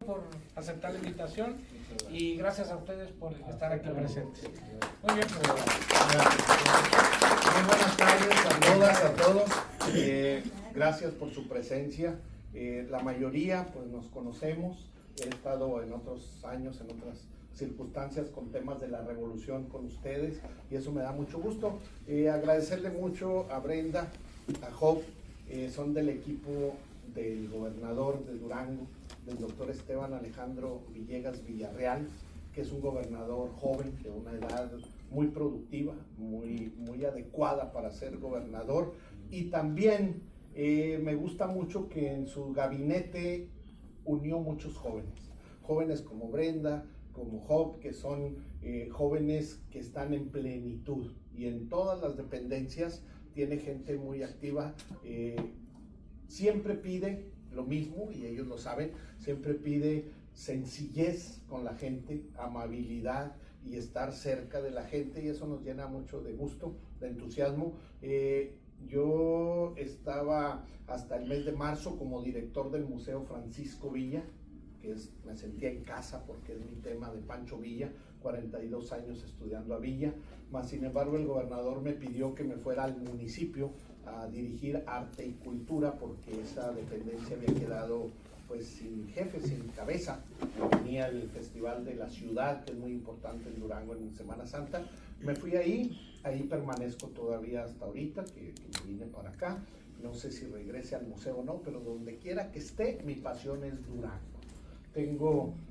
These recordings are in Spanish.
por aceptar la invitación y gracias a ustedes por estar aquí presentes. Muy bien, muy buenas tardes a todas, a todos. Gracias por su presencia. La mayoría pues nos conocemos. He estado en otros años, en otras circunstancias con temas de la revolución con ustedes y eso me da mucho gusto. Agradecerle mucho a Brenda, a Job, son del equipo del gobernador de Durango, del doctor Esteban Alejandro Villegas Villarreal, que es un gobernador joven de una edad muy productiva, muy adecuada para ser gobernador. Y también me gusta mucho que en su gabinete unió muchos jóvenes como Brenda, como Job, que son jóvenes que están en plenitud, y en todas las dependencias tiene gente muy activa. Siempre pide lo mismo, y ellos lo saben, siempre pide sencillez con la gente, amabilidad y estar cerca de la gente, y eso nos llena mucho de gusto, de entusiasmo. Yo estaba hasta el mes de marzo como director del Museo Francisco Villa, me sentía en casa porque es mi tema de Pancho Villa, 42 años estudiando a Villa, mas sin embargo el gobernador me pidió que me fuera al municipio a dirigir arte y cultura porque esa dependencia había quedado pues sin jefe, sin cabeza. Venía el Festival de la Ciudad, que es muy importante en Durango en Semana Santa. Me fui ahí permanezco todavía hasta ahorita, que me vine para acá. No sé si regrese al museo o no, pero donde quiera que esté, mi pasión es Durango.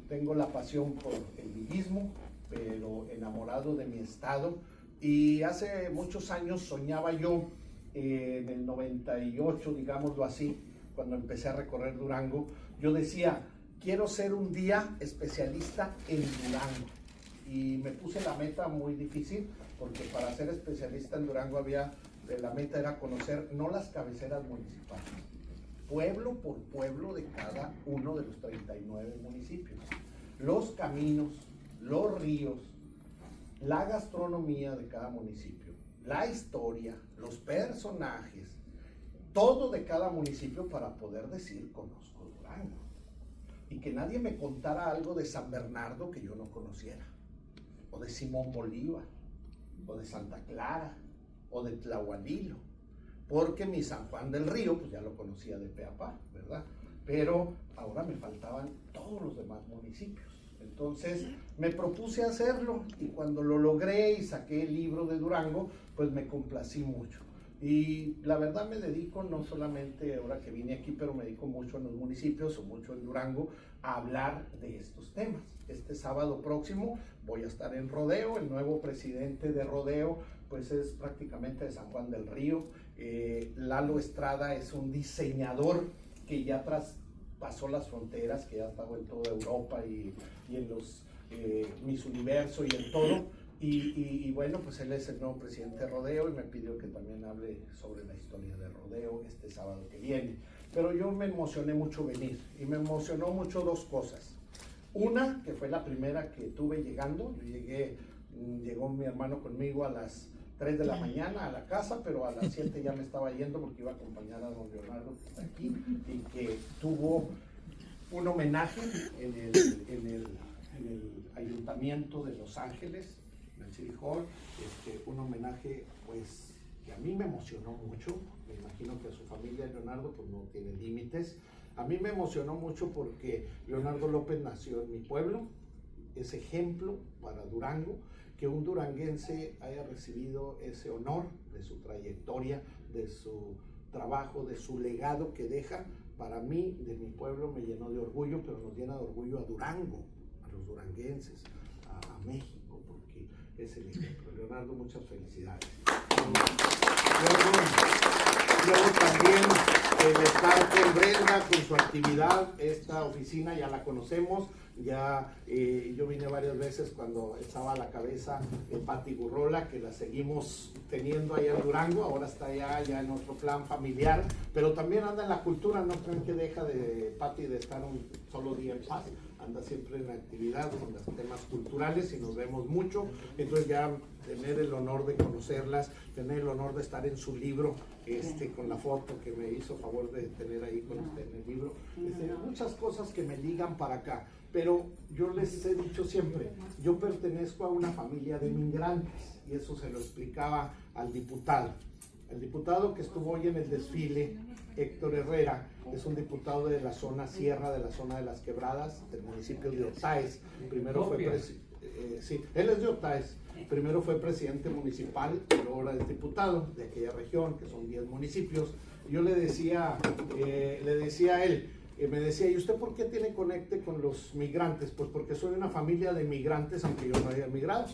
Tengo la pasión por el villismo, pero enamorado de mi estado. Y hace muchos años soñaba yo, en el 98, digámoslo así, cuando empecé a recorrer Durango, yo decía, quiero ser un día especialista en Durango. Y me puse la meta muy difícil, porque para ser especialista en Durango la meta era conocer no las cabeceras municipales, pueblo por pueblo de cada uno de los 39 municipios, los caminos, los ríos, la gastronomía de cada municipio, la historia, los personajes, todo de cada municipio para poder decir conozco Durango, y que nadie me contara algo de San Bernardo que yo no conociera, o de Simón Bolívar, o de Santa Clara, o de Tlahualilo, porque mi San Juan del Río, pues ya lo conocía de pe a pa, ¿verdad? Pero ahora me faltaban todos los demás municipios. Entonces me propuse hacerlo, y cuando lo logré y saqué el libro de Durango, pues me complací mucho. Y la verdad me dedico, no solamente ahora que vine aquí, pero me dedico mucho en los municipios o mucho en Durango a hablar de estos temas. Este sábado próximo voy a estar en Rodeo. El nuevo presidente de Rodeo pues es prácticamente de San Juan del Río. Lalo Estrada es un diseñador que ya traspasó las fronteras, que ya ha estado en toda Europa y en los Miss Universo y en todo. Y bueno, pues él es el nuevo presidente de Rodeo y me pidió que también hable sobre la historia de Rodeo este sábado que viene. Pero yo me emocioné mucho venir, y me emocionó mucho dos cosas. Una, que fue la primera que tuve llegando. Llegó mi hermano conmigo a las 3 de la mañana a la casa, pero a las 7 ya me estaba yendo porque iba a acompañar a don Leonardo, que está aquí, y que tuvo un homenaje en el Ayuntamiento de Los Ángeles, en el City Hall, un homenaje pues que a mí me emocionó mucho. Me imagino que a su familia, Leonardo, pues no tiene límites. A mí me emocionó mucho porque Leonardo López nació en mi pueblo. Es ejemplo para Durango que un duranguense haya recibido ese honor de su trayectoria, de su trabajo, de su legado que deja. Para mí, de mi pueblo, me llenó de orgullo, pero nos llena de orgullo a Durango, a los duranguenses, a México, porque es el ejemplo. Leonardo, muchas felicidades. Luego también el estar con Brenda, con su actividad, esta oficina ya la conocemos, Ya yo vine varias veces cuando estaba a la cabeza Pati Gurrola, que la seguimos teniendo allá en Durango, ahora está allá ya en otro plan familiar, pero también anda en la cultura, no crean que deja de Pati de estar un solo día en paz, anda siempre en actividad con los temas culturales y nos vemos mucho. Entonces ya tener el honor de conocerlas, tener el honor de estar en su libro, con la foto que me hizo favor de tener ahí con usted en el libro, muchas cosas que me ligan para acá. Pero yo les he dicho siempre, yo pertenezco a una familia de migrantes, y eso se lo explicaba al diputado. El diputado que estuvo hoy en el desfile, Héctor Herrera, es un diputado de la zona sierra, de la zona de las Quebradas, del municipio de Otaes. Primero fue sí, él es de Otaes. Primero fue presidente municipal, pero ahora es diputado de aquella región, que son 10 municipios. Yo le decía a él, me decía, ¿y usted por qué tiene conecte con los migrantes? Pues porque soy una familia de migrantes, aunque yo no haya migrado.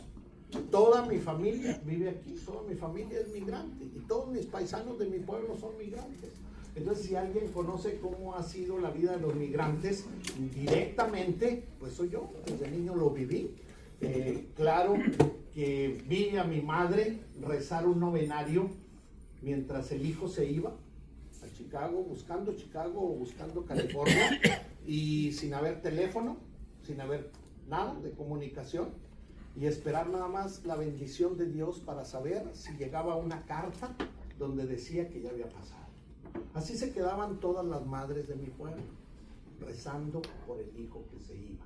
Toda mi familia vive aquí, toda mi familia es migrante, y todos mis paisanos de mi pueblo son migrantes. Entonces, si alguien conoce cómo ha sido la vida de los migrantes directamente, pues soy yo, desde niño lo viví. Claro que vi a mi madre rezar un novenario mientras el hijo se iba a Chicago o buscando California, y sin haber teléfono, sin haber nada de comunicación, y esperar nada más la bendición de Dios para saber si llegaba una carta donde decía que ya había pasado. Así se quedaban todas las madres de mi pueblo, rezando por el hijo que se iba.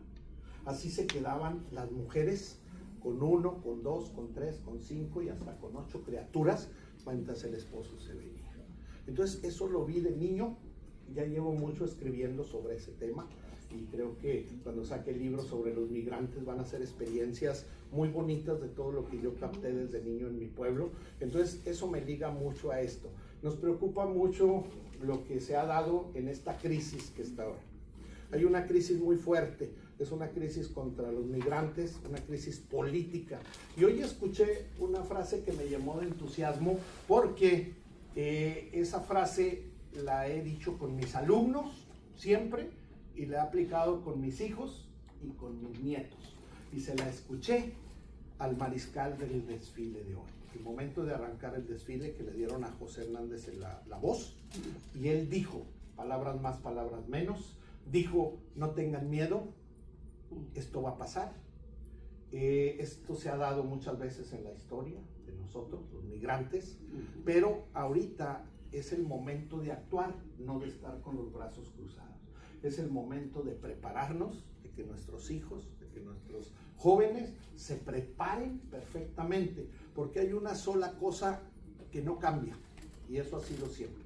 Así se quedaban las mujeres con 1, con 2, con 3, con 5 y hasta con 8 criaturas mientras el esposo se venía. Entonces eso lo vi de niño, ya llevo mucho escribiendo sobre ese tema, y creo que cuando saque el libro sobre los migrantes van a ser experiencias muy bonitas de todo lo que yo capté desde niño en mi pueblo. Entonces eso me liga mucho a esto. Nos preocupa mucho lo que se ha dado en esta crisis que está ahora. Hay una crisis muy fuerte, es una crisis contra los migrantes, una crisis política. Y hoy escuché una frase que me llamó de entusiasmo, porque esa frase la he dicho con mis alumnos siempre, y la he aplicado con mis hijos y con mis nietos. Y se la escuché al mariscal del desfile de hoy. El momento de arrancar el desfile, que le dieron a José Hernández la voz, y él dijo, palabras más, palabras menos, dijo, no tengan miedo, esto va a pasar. Esto se ha dado muchas veces en la historia de nosotros, los migrantes, pero ahorita es el momento de actuar, no de estar con los brazos cruzados. Es el momento de prepararnos, de que nuestros hijos, de que nuestros jóvenes se preparen perfectamente, porque hay una sola cosa que no cambia, y eso ha sido siempre.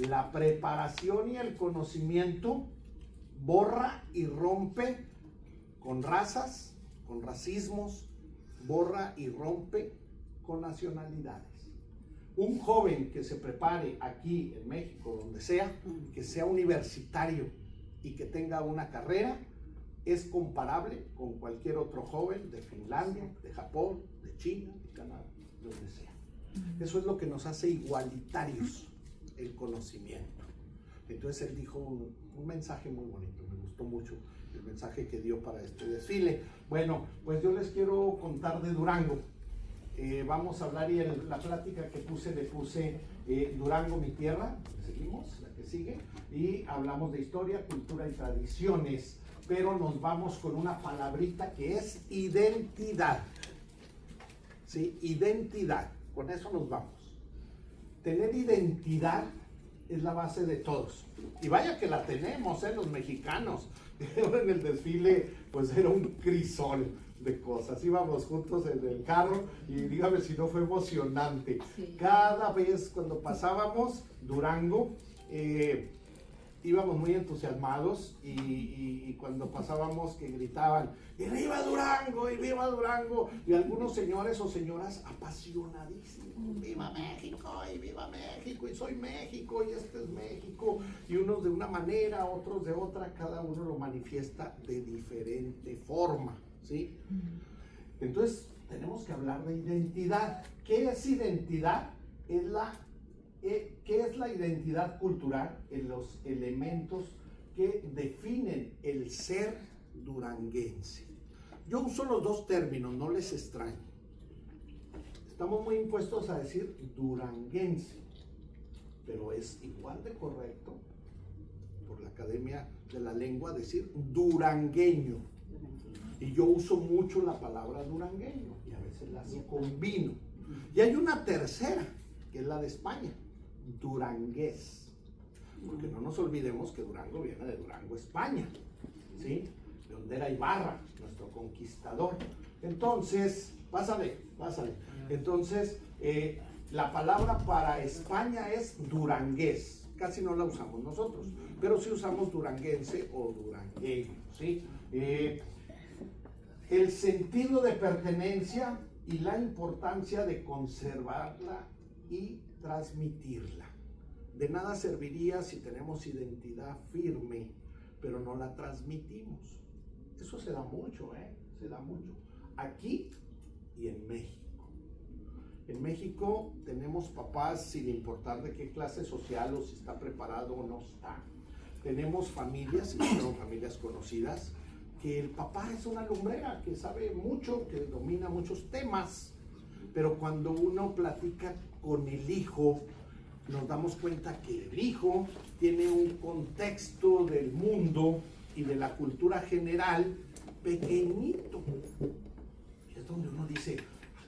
La preparación y el conocimiento borra y rompe con razas, con racismos, borra y rompe con nacionalidades. Un joven que se prepare aquí en México, donde sea, que sea universitario y que tenga una carrera, es comparable con cualquier otro joven de Finlandia, de Japón, de China, de Canadá, donde sea. Eso es lo que nos hace igualitarios, el conocimiento. Entonces él dijo un mensaje muy bonito, me gustó mucho el mensaje que dio para este desfile. Bueno, pues yo les quiero contar de Durango. Vamos a hablar, y en la plática que le puse Durango, mi tierra. Seguimos, la que sigue, y hablamos de historia, cultura y tradiciones, pero nos vamos con una palabrita que es identidad. ¿Sí? Identidad, con eso nos vamos. Tener identidad es la base de todos, y vaya que la tenemos, los mexicanos. Ahora en el desfile pues era un crisol de cosas, íbamos juntos en el carro, y dígame si no fue emocionante. Sí. Cada vez cuando pasábamos Durango, íbamos muy entusiasmados, y cuando pasábamos que gritaban, ¡y viva Durango! ¡Y viva Durango! Y algunos señores o señoras apasionadísimos, ¡viva México! ¡Y viva México! ¡Y soy México! ¡Y este es México! Y unos de una manera, otros de otra, cada uno lo manifiesta de diferente forma, ¿sí? Entonces, tenemos que hablar de identidad. ¿Qué es identidad? ¿Qué es la identidad cultural? En los elementos que definen el ser duranguense. Yo uso los dos términos, no les extraño. Estamos muy impuestos a decir duranguense, pero es igual de correcto por la Academia de la Lengua decir durangueño. Y yo uso mucho la palabra durangueño y a veces las combino. Y hay una tercera, que es la de España, durangués. Porque no nos olvidemos que Durango viene de Durango, España, ¿sí? De donde era Ibarra, nuestro conquistador. Entonces, pásale. Entonces, la palabra para España es durangués. Casi no la usamos nosotros, pero sí usamos duranguense o durangueño, ¿sí? El sentido de pertenencia y la importancia de conservarla y transmitirla. De nada serviría si tenemos identidad firme, pero no la transmitimos. Eso se da mucho, se da mucho. Aquí y en México. En México tenemos papás, sin importar de qué clase social o si está preparado o no está. Tenemos familias, y son familias conocidas, que el papá es una lumbrera, que sabe mucho, que domina muchos temas, pero cuando uno platica con el hijo, nos damos cuenta que el hijo tiene un contexto del mundo y de la cultura general pequeñito. Y es donde uno dice,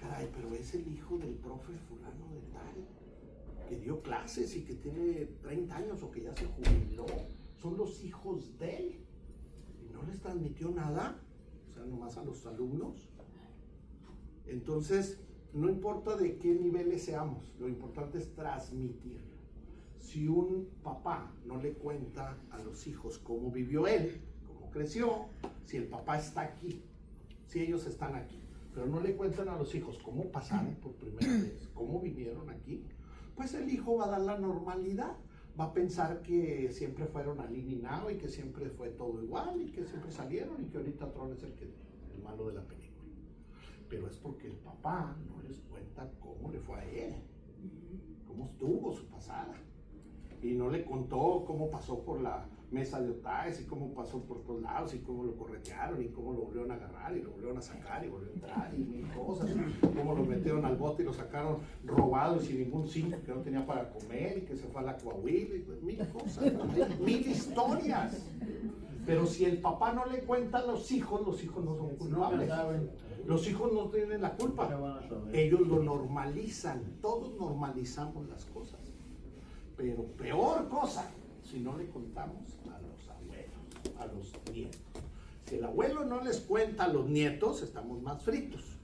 caray, pero es el hijo del profe fulano de tal, que dio clases y que tiene 30 años o que ya se jubiló. Son los hijos de él. Y no les transmitió nada, o sea, nomás a los alumnos. Entonces, no importa de qué niveles seamos, lo importante es transmitirlo. Si un papá no le cuenta a los hijos cómo vivió él, cómo creció, si el papá está aquí, si ellos están aquí, pero no le cuentan a los hijos cómo pasaron por primera vez, cómo vivieron aquí, pues el hijo va a dar la normalidad, va a pensar que siempre fueron al eliminado y que siempre fue todo igual y que siempre salieron y que ahorita Tron es el malo de la película. Pero es porque el papá no les cuenta cómo le fue a él, cómo estuvo su pasada. Y no le contó cómo pasó por la mesa de Otaes y cómo pasó por todos lados y cómo lo corretearon y cómo lo volvieron a agarrar y lo volvieron a sacar y volvió a entrar y mil cosas. Cómo lo metieron al bote y lo sacaron robado y sin ningún cinto, que no tenía para comer y que se fue a la Coahuila y pues mil cosas, mil historias. Pero si el papá no le cuenta a los hijos no son culpables. Los hijos no tienen la culpa. Ellos lo normalizan. Todos normalizamos las cosas. Pero peor cosa, si no le contamos a los abuelos, a los nietos. Si el abuelo no les cuenta a los nietos, estamos más fritos.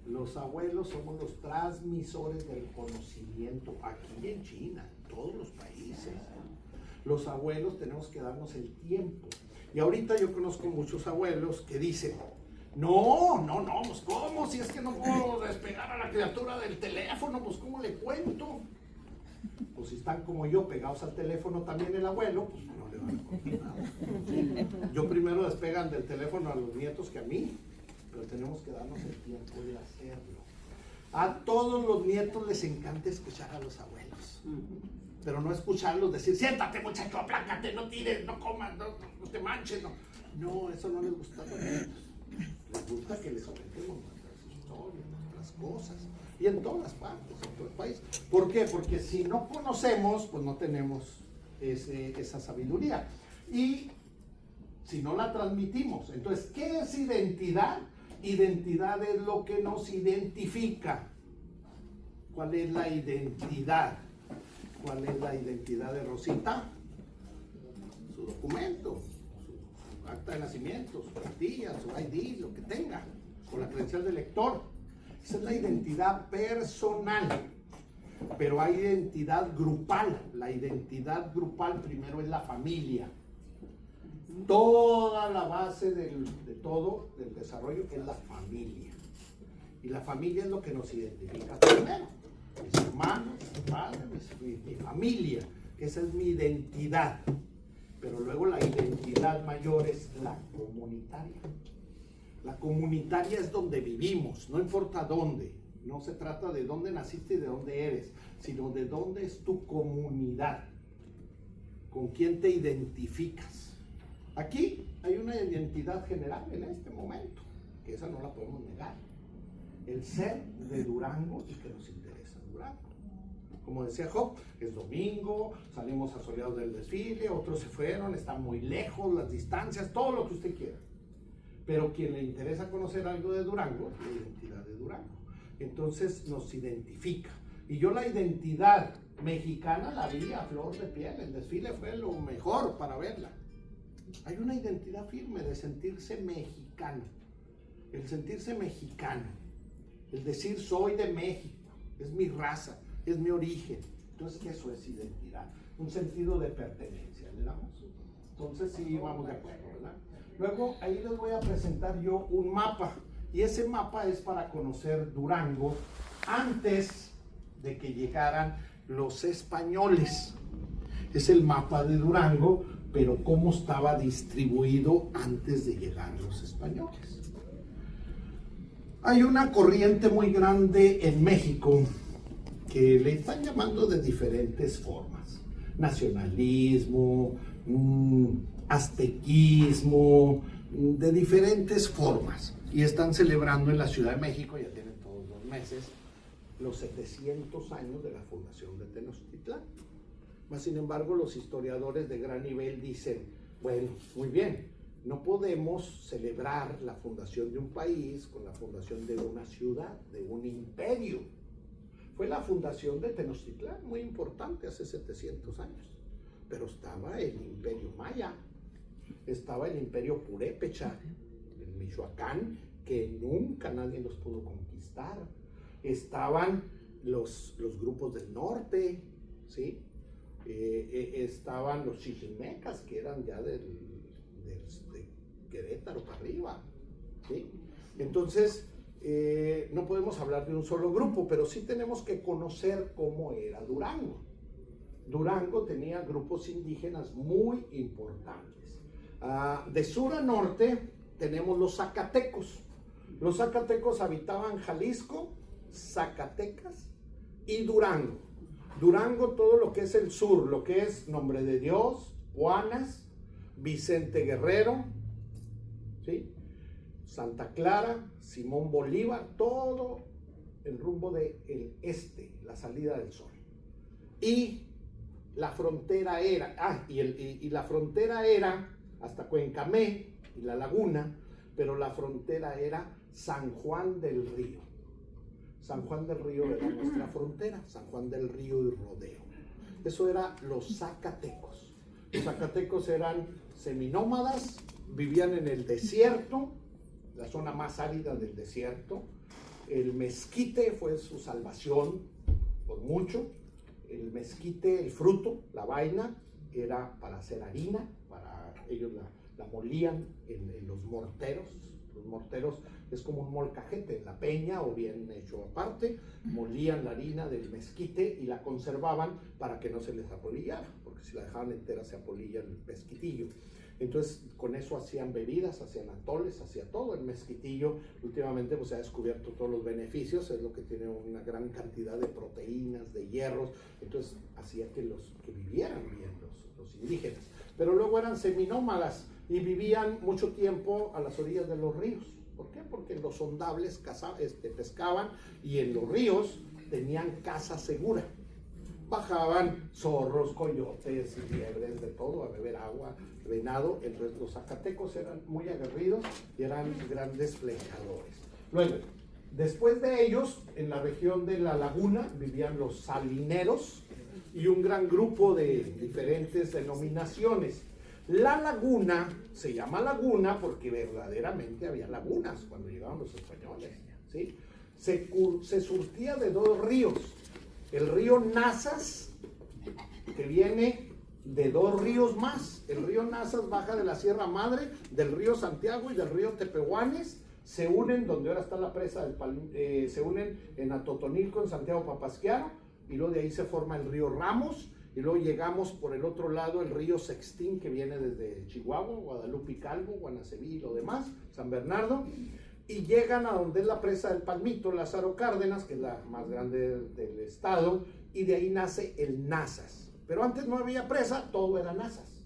Los abuelos somos los transmisores del conocimiento, aquí en China, en todos los países. Los abuelos tenemos que darnos el tiempo. Y ahorita yo conozco muchos abuelos que dicen, no, pues ¿cómo? Si es que no puedo despegar a la criatura del teléfono, pues ¿cómo le cuento? Pues si están como yo pegados al teléfono también el abuelo, pues no le van a contar nada. Yo primero despegan del teléfono a los nietos que a mí, pero tenemos que darnos el tiempo de hacerlo. A todos los nietos les encanta escuchar a los abuelos, pero no escucharlos decir, siéntate muchacho, aplácate, no tires, no comas, no te manches, no, eso no les gusta a los nietos. Les gusta que les comentemos nuestras historias, nuestras cosas, y en todas partes, en todo el país. ¿Por qué? Porque si no conocemos, pues no tenemos esa sabiduría. Y si no la transmitimos, entonces, ¿qué es identidad? Identidad es lo que nos identifica. ¿Cuál es la identidad? ¿Cuál es la identidad de Rosita? Su documento, su acta de nacimiento, su plantilla, su ID, lo que tenga, con la credencial de lector. Esa es la identidad personal. Pero hay identidad grupal. La identidad grupal primero es la familia. Toda la base de todo, del desarrollo, es la familia. Y la familia es lo que nos identifica primero. Mis hermanos, mi padre, mi familia. Esa es mi identidad. Pero luego la identidad mayor es la comunitaria. La comunitaria es donde vivimos, no importa dónde. No se trata de dónde naciste y de dónde eres, sino de dónde es tu comunidad. ¿Con quién te identificas? Aquí hay una identidad general en este momento, que esa no la podemos negar. El ser de Durango y que nos interesa Durango. Como decía Job, es domingo, salimos asoleados del desfile, otros se fueron, están muy lejos, las distancias, todo lo que usted quiera. Pero quien le interesa conocer algo de Durango, la identidad de Durango. Entonces nos identifica. Y yo la identidad mexicana la vi a flor de piel, el desfile fue lo mejor para verla. Hay una identidad firme de sentirse mexicano, el sentirse mexicano, el decir soy de México, es mi raza, es mi origen. Entonces eso es identidad, un sentido de pertenencia, ¿le damos? Entonces sí, vamos de acuerdo, ¿verdad? Luego ahí les voy a presentar yo un mapa, y ese mapa es para conocer Durango antes de que llegaran los españoles. Es el mapa de Durango, pero cómo estaba distribuido antes de llegar los españoles. Hay una corriente muy grande en México que le están llamando de diferentes formas. Nacionalismo, aztequismo, de diferentes formas. Y están celebrando en la Ciudad de México, ya tienen todos los meses, los 700 años de la fundación de Tenochtitlán. Mas, sin embargo, los historiadores de gran nivel dicen, bueno, muy bien, no podemos celebrar la fundación de un país con la fundación de una ciudad, de un imperio. Fue la fundación de Tenochtitlán, muy importante, hace 700 años. Pero estaba el imperio maya, estaba el imperio purépecha, en Michoacán, que nunca nadie los pudo conquistar. Estaban los grupos del norte, ¿sí? Estaban los chichimecas, que eran ya de Querétaro para arriba, ¿sí? Entonces, no podemos hablar de un solo grupo, pero sí tenemos que conocer cómo era Durango. Durango tenía grupos indígenas muy importantes. De sur a norte tenemos los zacatecos. Los zacatecos habitaban Jalisco, Zacatecas y Durango. Durango, todo lo que es el sur, lo que es Nombre de Dios, Guanas, Vicente Guerrero, ¿sí? Santa Clara, Simón Bolívar, todo el rumbo del este, la salida del sol. Y la frontera era, la frontera era hasta Cuencamé y La Laguna, pero la frontera era San Juan del Río. San Juan del Río era nuestra frontera, San Juan del Río y Rodeo. Eso era los zacatecos. Los zacatecos eran seminómadas, vivían en el desierto, la zona más árida del desierto. El mezquite fue su salvación por mucho. El mezquite, el fruto, la vaina, era para hacer harina, ellos la molían en los morteros. Los morteros es como un molcajete en la peña o bien hecho aparte. Molían la harina del mezquite y la conservaban para que no se les apolillara, porque si la dejaban entera se apolilla el mezquitillo. Entonces con eso hacían bebidas, hacían atoles, hacía todo. El mezquitillo últimamente pues, se ha descubierto todos los beneficios, es lo que tiene una gran cantidad de proteínas, de hierros, entonces hacía que vivieran bien los indígenas. Pero luego eran seminómadas y vivían mucho tiempo a las orillas de los ríos. ¿Por qué? Porque en los hondables pescaban y en los ríos tenían casa segura. Bajaban zorros, coyotes y liebres, de todo, a beber agua, venado. Entonces los zacatecos eran muy aguerridos y eran grandes flechadores. Luego, después de ellos, en la región de La Laguna, vivían los salineros y un gran grupo de diferentes denominaciones. La laguna se llama laguna porque verdaderamente había lagunas cuando llegaban los españoles, ¿sí? Se surtía de dos ríos. El río Nazas, que viene de dos ríos más. El río Nazas baja de la Sierra Madre, del río Santiago y del río Tepehuanes. Se unen donde ahora está la presa del se unen en Atotonilco, en Santiago Papasquiaro, y luego de ahí se forma el río Ramos, y luego llegamos por el otro lado el río Sextín, que viene desde Chihuahua, Guadalupe y Calvo, Guanaceví y lo demás, San Bernardo, y llegan a donde es la presa del Palmito, Lázaro Cárdenas, que es la más grande del estado, y de ahí nace el Nazas. Pero antes no había presa, todo era Nazas.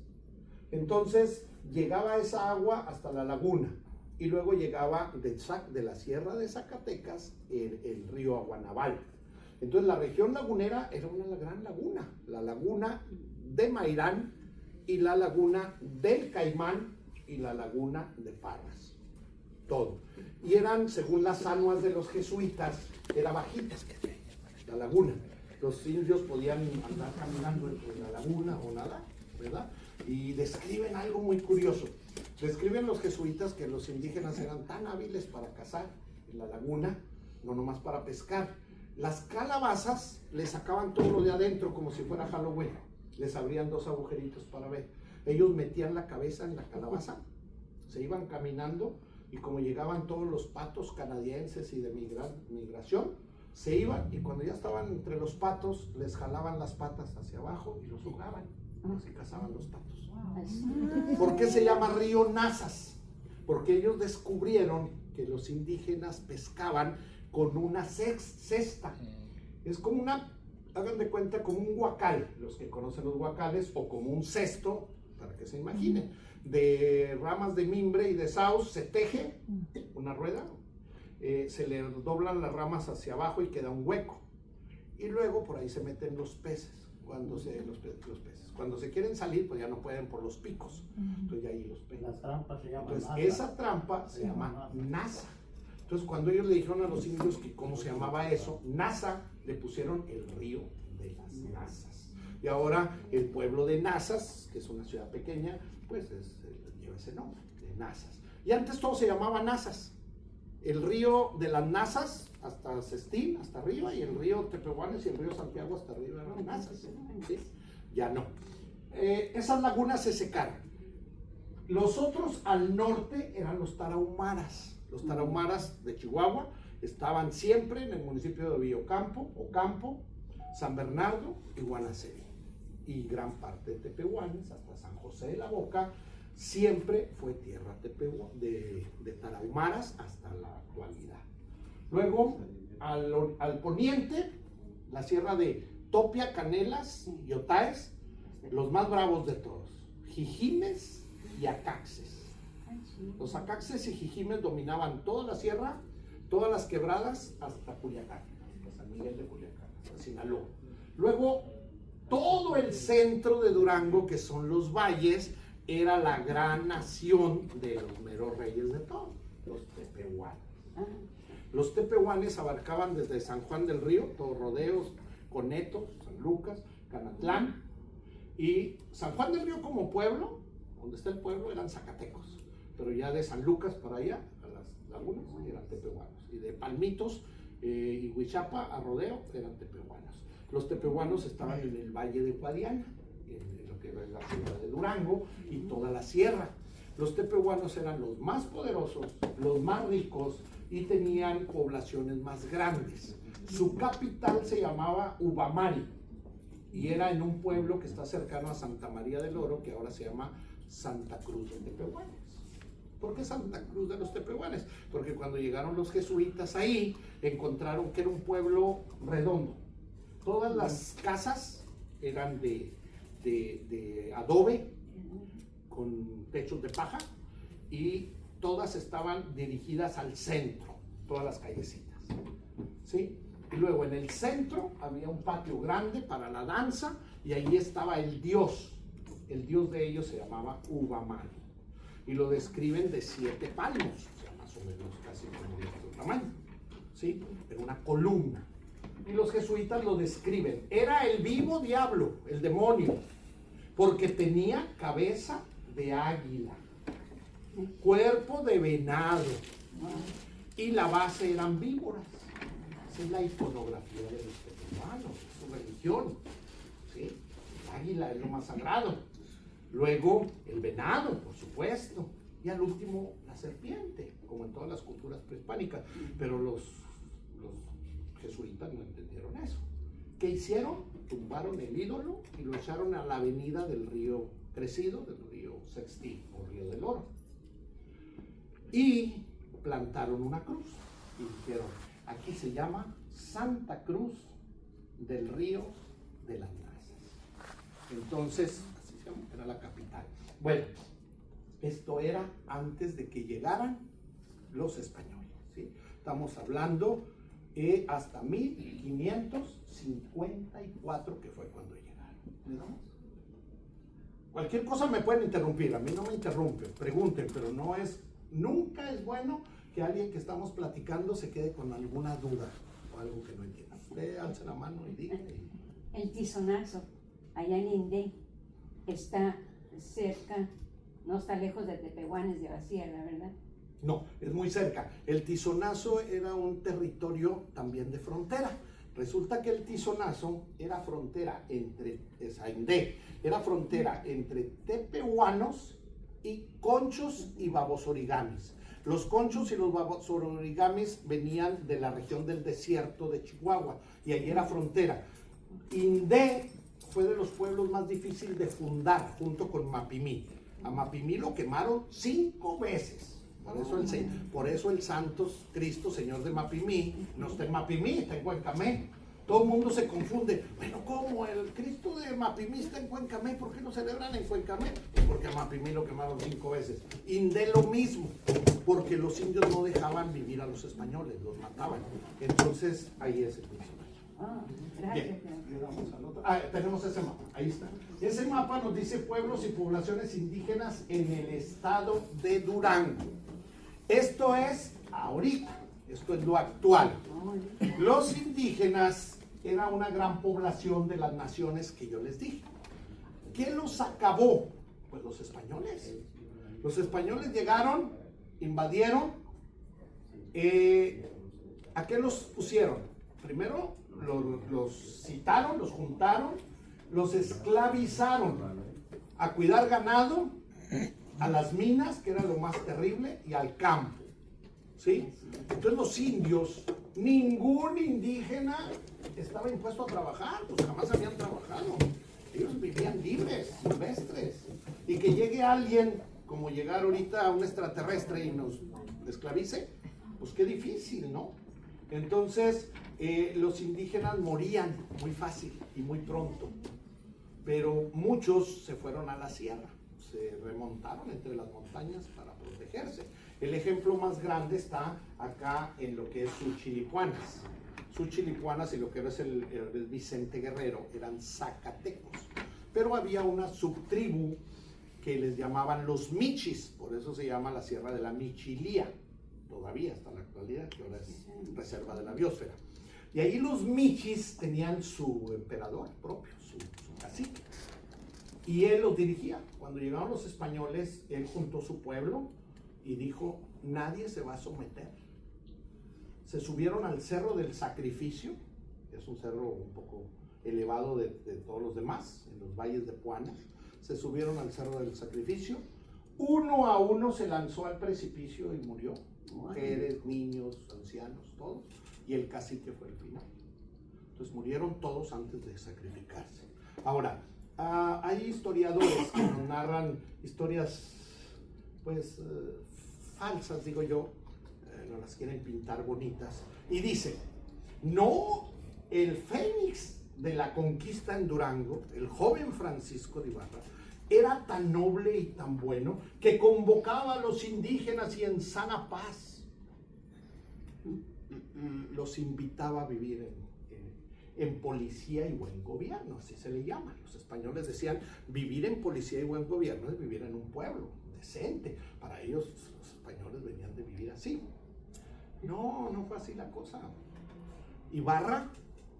Entonces llegaba esa agua hasta la laguna y luego llegaba de la sierra de Zacatecas el río Aguanaval. Entonces la región lagunera era una gran laguna, la laguna de Mairán y la laguna del Caimán y la laguna de Parras, todo. Y eran, según las anuas de los jesuitas, era bajita la laguna. Los indios podían andar caminando entre la laguna o nada, ¿verdad? Y describen algo muy curioso. Describen los jesuitas que los indígenas eran tan hábiles para cazar en la laguna, no nomás para pescar. Las calabazas les sacaban todo lo de adentro como si fuera Halloween. Les abrían 2 agujeritos para ver. Ellos metían la cabeza en la calabaza, se iban caminando y como llegaban todos los patos canadienses y de migración, se iban y cuando ya estaban entre los patos, les jalaban las patas hacia abajo y los jugaban. Así cazaban los patos. ¿Por qué se llama río Nazas? Porque ellos descubrieron que los indígenas pescaban con una cesta. Es como una, hagan de cuenta, como un huacal, los que conocen los huacales, o como un cesto, para que se imaginen, de ramas de mimbre y de saus, se teje una rueda, se le doblan las ramas hacia abajo y queda un hueco. Y luego por ahí se meten los peces. Cuando se quieren salir, pues ya no pueden por los picos. Entonces ya ahí los peces. Las trampas se llaman Entonces nasa. esa trampa se llama nasa. Entonces cuando ellos le dijeron a los indios que cómo se llamaba eso, Nasa, le pusieron el río de las Nazas. Y ahora el pueblo de Nazas, que es una ciudad pequeña, pues lleva ese nombre, de Nazas. Y antes todo se llamaba Nazas. El río de las Nazas hasta Cestín, hasta arriba, y el río Tepehuanes y el río Santiago hasta arriba eran Nazas. ¿Sí? Ya no. Esas lagunas se secaron. Los otros al norte eran los tarahumaras. Los tarahumaras de Chihuahua estaban siempre en el municipio de Villocampo, Ocampo, San Bernardo y Guanaceví. Y gran parte de Tepehuanes, hasta San José de la Boca, siempre fue tierra de tarahumaras hasta la actualidad. Luego, al poniente, la sierra de Topia, Canelas y Otaes, los más bravos de todos, Jijimes y Acaxes. Los Acaxes y Jijimes dominaban toda la sierra, todas las quebradas, hasta Culiacán, hasta San Miguel de Culiacán, hasta Sinaloa. Luego, todo el centro de Durango, que son los valles, era la gran nación de los meros reyes de todo, los tepehuanes. Los tepehuanes abarcaban desde San Juan del Río, todos Rodeos, Coneto, San Lucas, Canatlán, y San Juan del Río como pueblo, donde está el pueblo, eran zacatecos, pero ya de San Lucas para allá, a las lagunas, eran tepehuanos, y de Palmitos y Huichapa a Rodeo eran tepehuanos. Los tepehuanos estaban en el Valle de Guadiana, en lo que es la ciudad de Durango y toda la sierra. Los tepehuanos eran los más poderosos, los más ricos y tenían poblaciones más grandes. Su capital se llamaba Ubamari y era en un pueblo que está cercano a Santa María del Oro, que ahora se llama Santa Cruz de Tepehuanes. ¿Por qué Santa Cruz de los Tepehuanes? Porque cuando llegaron los jesuitas ahí, encontraron que era un pueblo redondo. Todas las casas eran de adobe, con techos de paja, y todas estaban dirigidas al centro, todas las callecitas, ¿sí? Y luego en el centro había un patio grande para la danza, y ahí estaba el dios de ellos se llamaba Ubamari, y lo describen de 7 palmos, o sea, más o menos casi como de este tamaño, ¿sí? Era una columna. Y los jesuitas lo describen, era el vivo diablo, el demonio, porque tenía cabeza de águila, cuerpo de venado, y la base eran víboras. Esa es la iconografía de los tepehuanos, es su religión, ¿sí? El águila es lo más sagrado, luego el venado, por supuesto, y al último la serpiente, como en todas las culturas prehispánicas, pero los jesuitas no entendieron eso. ¿Qué hicieron? Tumbaron el ídolo y lo echaron a la avenida del río Crecido, del río Sextil o río del Oro, y plantaron una cruz y dijeron, aquí se llama Santa Cruz del Río de las Nazas. Entonces, así se llama, era la capital. Bueno, esto era antes de que llegaran los españoles, ¿sí? Estamos hablando hasta 1554, que fue cuando llegaron. ¿No? Cualquier cosa me pueden interrumpir, a mí no me interrumpen, pregunten, pero nunca es bueno que alguien que estamos platicando se quede con alguna duda o algo que no entienda. Usted alce la mano y diga. El Tizonazo, allá en Inde, está cerca, no está lejos de Tepehuanes de la Sierra, ¿verdad? No, es muy cerca. El Tizonazo era un territorio también de frontera. Resulta que el Tizonazo era frontera entre tepehuanos y conchos y babosorigamis. Los conchos y los babosorigamis venían de la región del desierto de Chihuahua y allí era frontera. Inde fue de los pueblos más difíciles de fundar junto con Mapimí. A Mapimí lo quemaron 5 veces. Por eso el Santos Cristo, Señor de Mapimí, no está en Mapimí, está en Cuencamé. Todo el mundo se confunde. Bueno, ¿cómo? El Cristo de Mapimí está en Cuencamé, ¿por qué no celebran en Cuencamé? Porque a Mapimí lo quemaron 5 veces. Inde lo mismo, porque los indios no dejaban vivir a los españoles, los mataban. Entonces, ahí es el personaje. Gracias. Bien, le damos al otro. Tenemos ese mapa, ahí está. Ese mapa nos dice pueblos y poblaciones indígenas en el estado de Durango. Esto es ahorita, esto es lo actual. Los indígenas era una gran población de las naciones que yo les dije. ¿Qué los acabó? Pues los españoles. Los españoles llegaron, invadieron. ¿A qué los pusieron? Primero los citaron, los juntaron, los esclavizaron a cuidar ganado, a las minas, que era lo más terrible, y al campo, ¿sí? Entonces los indios, ningún indígena estaba impuesto a trabajar, pues jamás habían trabajado. Ellos vivían libres, silvestres. Y que llegue alguien, como llegar ahorita a un extraterrestre y nos esclavice, pues qué difícil, ¿no? Entonces, los indígenas morían muy fácil y muy pronto, pero muchos se fueron a la sierra, se remontaron entre las montañas para protegerse. El ejemplo más grande está acá en lo que es Suchilipuanas. Suchilipuanas y lo que es el Vicente Guerrero eran zacatecos, pero había una subtribu que les llamaban los michis, por eso se llama la Sierra de la Michilía, todavía hasta la actualidad, que ahora es reserva de la biosfera. Y ahí los michis tenían su emperador propio, su cacique, y él los dirigía. Cuando llegaron los españoles, él juntó su pueblo y dijo: nadie se va a someter. Se subieron al Cerro del Sacrificio, que es un cerro un poco elevado de todos los demás, en los valles de Puana. Se subieron al Cerro del Sacrificio, uno a uno se lanzó al precipicio y murió. Mujeres, niños, ancianos, todos, y el cacique fue el final. Entonces murieron todos antes de sacrificarse. Ahora, hay historiadores que nos narran historias, pues, falsas, digo yo, no las quieren pintar bonitas, y dicen: no, el fénix de la conquista en Durango, el joven Francisco de Ibarra, era tan noble y tan bueno que convocaba a los indígenas y en sana paz los invitaba a vivir en policía y buen gobierno, así se le llama. Los españoles decían: vivir en policía y buen gobierno es vivir en un pueblo decente. Para ellos, los españoles venían de vivir así. No, no fue así la cosa. Ibarra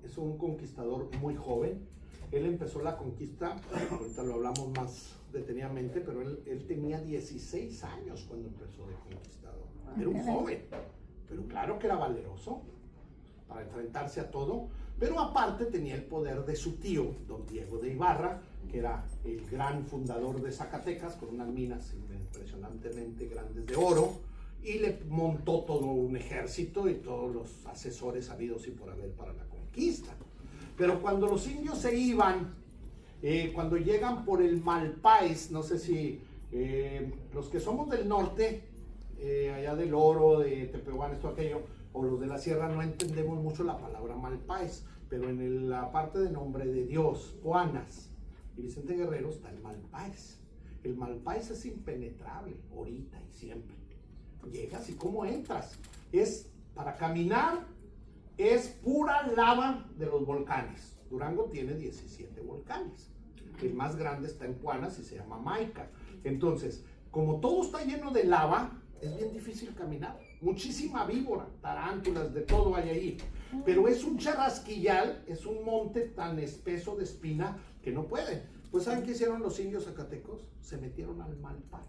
es un conquistador muy joven. Él empezó la conquista, ahorita lo hablamos más detenidamente, pero él tenía 16 años cuando empezó de conquistador. Era un joven, pero claro que era valeroso para enfrentarse a todo. Pero aparte tenía el poder de su tío, don Diego de Ibarra, que era el gran fundador de Zacatecas, con unas minas impresionantemente grandes de oro, y le montó todo un ejército y todos los asesores habidos y por haber para la conquista. Pero cuando los indios se iban, cuando llegan por el Malpais, no sé si los que somos del norte, allá del Oro, de Tepehuanes, todo aquello, o los de la sierra, no entendemos mucho la palabra Malpais, pero en la parte de Nombre de Dios, Puanas y Vicente Guerrero está el Malpais. El Malpais es impenetrable, ahorita y siempre. Llegas y ¿cómo entras? Es para caminar, es pura lava de los volcanes. Durango tiene 17 volcanes. El más grande está en Puanas y se llama Maica. Entonces, como todo está lleno de lava, es bien difícil caminar. Muchísima víbora, tarántulas, de todo hay ahí. Pero es un charrasquillal, es un monte tan espeso de espina que no pueden. Pues ¿saben qué hicieron los indios zacatecos? Se metieron al Malpais.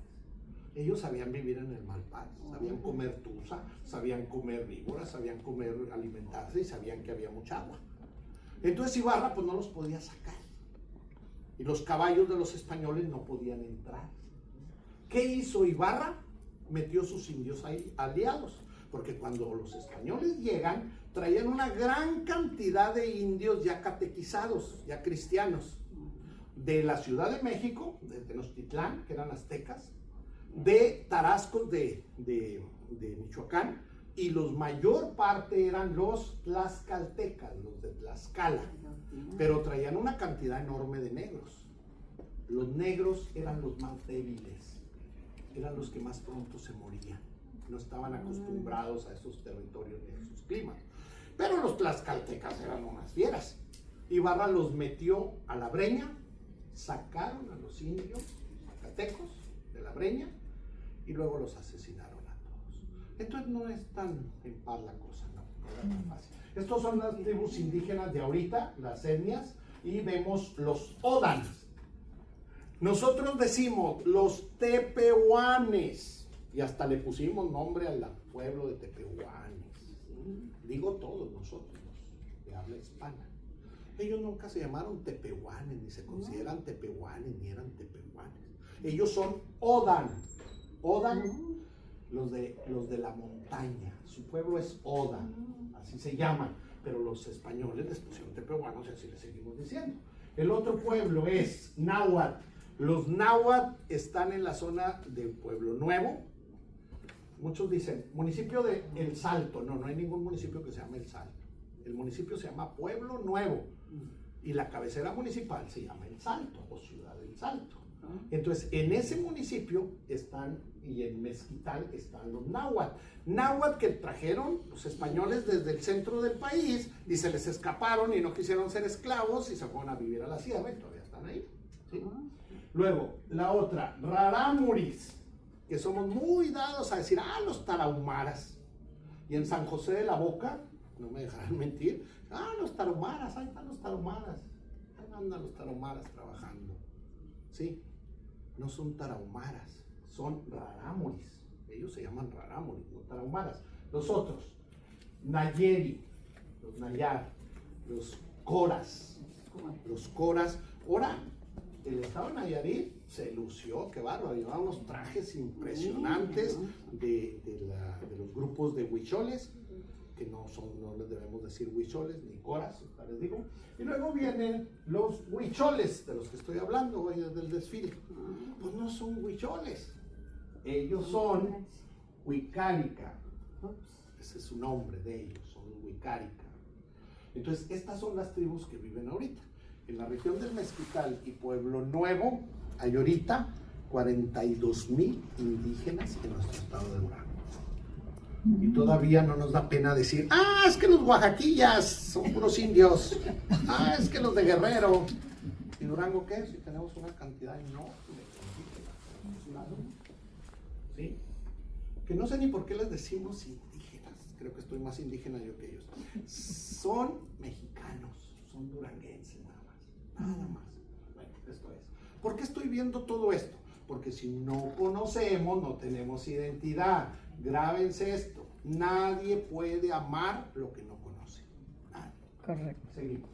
Ellos sabían vivir en el Malpais, sabían comer tusa, sabían comer víboras, sabían comer, alimentarse y sabían que había mucha agua. Entonces Ibarra pues no los podía sacar. Y los caballos de los españoles no podían entrar. ¿Qué hizo Ibarra? Metió sus indios ahí, aliados. Porque cuando los españoles llegan, traían una gran cantidad de indios ya catequizados, ya cristianos. De la Ciudad de México, de Tenochtitlán, que eran aztecas, de Tarascos de Michoacán, y los mayor parte eran los tlaxcaltecas, los de Tlaxcala, pero traían una cantidad enorme de negros. Los negros eran los más débiles, eran los que más pronto se morían, no estaban acostumbrados a esos territorios y a esos climas. Pero los tlaxcaltecas eran unas fieras. Ibarra los metió a la Breña, sacaron a los indios zacatecos de la Breña y luego los asesinaron a todos. Entonces no es tan en paz la cosa, no era tan fácil. Estos son las tribus indígenas de ahorita, las etnias, y vemos los Odanes. Nosotros decimos los tepehuanes, y hasta le pusimos nombre al pueblo de Tepehuanes. Digo todos nosotros, de habla hispana. Ellos nunca se llamaron tepehuanes, ni se consideran tepehuanes, ni eran tepehuanes. Ellos son Odan. Odan, los de la montaña. Su pueblo es Odan, así se llaman. Pero los españoles les pusieron tepehuanos y así les seguimos diciendo. El otro pueblo es Náhuatl. Los náhuatl están en la zona del Pueblo Nuevo. Muchos dicen, municipio de El Salto. No, no hay ningún municipio que se llame El Salto. El municipio se llama Pueblo Nuevo y la cabecera municipal se llama El Salto o Ciudad del Salto. Entonces, en ese municipio están, y en Mezquital están los náhuatl. Náhuatl que trajeron los españoles desde el centro del país y se les escaparon y no quisieron ser esclavos y se fueron a vivir a la sierra y todavía están ahí. ¿Sí? Luego, la otra, Rarámuris, que somos muy dados a decir, los tarahumaras. Y en San José de la Boca, no me dejarán mentir, los tarahumaras, ahí están los tarahumaras, ahí andan los tarahumaras trabajando. Sí, no son tarahumaras, son rarámuris, ellos se llaman rarámuris, no tarahumaras. Los otros, Nayeri, los Nayar, los Coras, ahora el estado de Nayarit se lució, qué bárbaro, llevaba unos trajes impresionantes de los grupos de huicholes, que no les debemos decir huicholes ni coras, les digo. Y luego vienen los huicholes, de los que estoy hablando hoy desde el desfile. Pues no son huicholes, ellos son huicárica. Ese es su nombre de ellos, son huicárica. Entonces, estas son las tribus que viven ahorita. En la región del Mezquital y Pueblo Nuevo hay ahorita 42,000 indígenas en nuestro estado de Durango. Y todavía no nos da pena decir, es que los oaxaquillas son puros indios, es que los de Guerrero. ¿Y Durango qué? Si tenemos una cantidad enorme de indígenas. ¿Sí? Que no sé ni por qué les decimos indígenas, creo que estoy más indígena yo que ellos. Son mexicanos, son duranguenses nada más. Bueno, esto es. ¿Por qué estoy viendo todo esto? Porque si no conocemos, no tenemos identidad. Grábense esto, nadie puede amar lo que no conoce. Nadie. Correcto. Seguimos.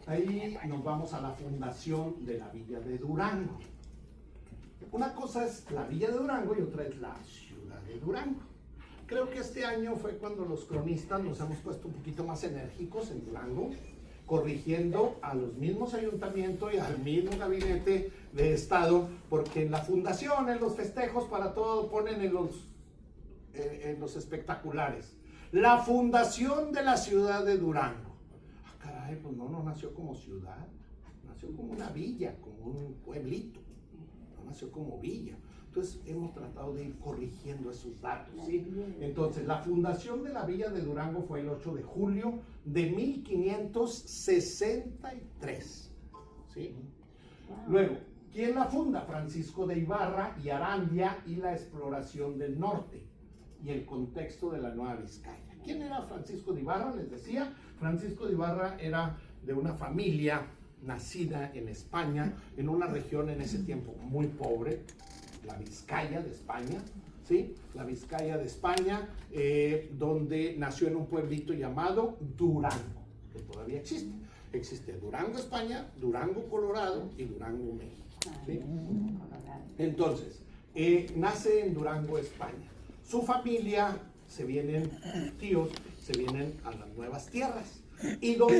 Ahí nos vamos a la fundación de la Villa de Durango. Una cosa es la Villa de Durango y otra es la ciudad de Durango. Creo que este año fue cuando los cronistas nos hemos puesto un poquito más enérgicos en Durango, corrigiendo a los mismos ayuntamientos y al mismo gabinete de Estado, porque en la fundación, en los festejos, para todo ponen en los espectaculares. La fundación de la ciudad de Durango. Caray, pues no nació como ciudad, nació como una villa, como un pueblito, no nació como villa. Entonces hemos tratado de ir corrigiendo esos datos, ¿sí? Entonces la fundación de la villa de Durango fue el 8 de julio de 1563, ¿sí? Luego, ¿quién la funda? Francisco de Ibarra y Arandia y la exploración del norte y el contexto de la Nueva Vizcaya. ¿Quién era Francisco de Ibarra? Les decía, Francisco de Ibarra era de una familia nacida en España, en una región en ese tiempo muy pobre, la Vizcaya de España, ¿sí? La Vizcaya de España, donde nació en un pueblito llamado Durango, que todavía existe. Existe Durango, España, Durango, Colorado y Durango, México, ¿sí? Entonces, nace en Durango, España. Su familia, tíos, se vienen a las nuevas tierras. Y don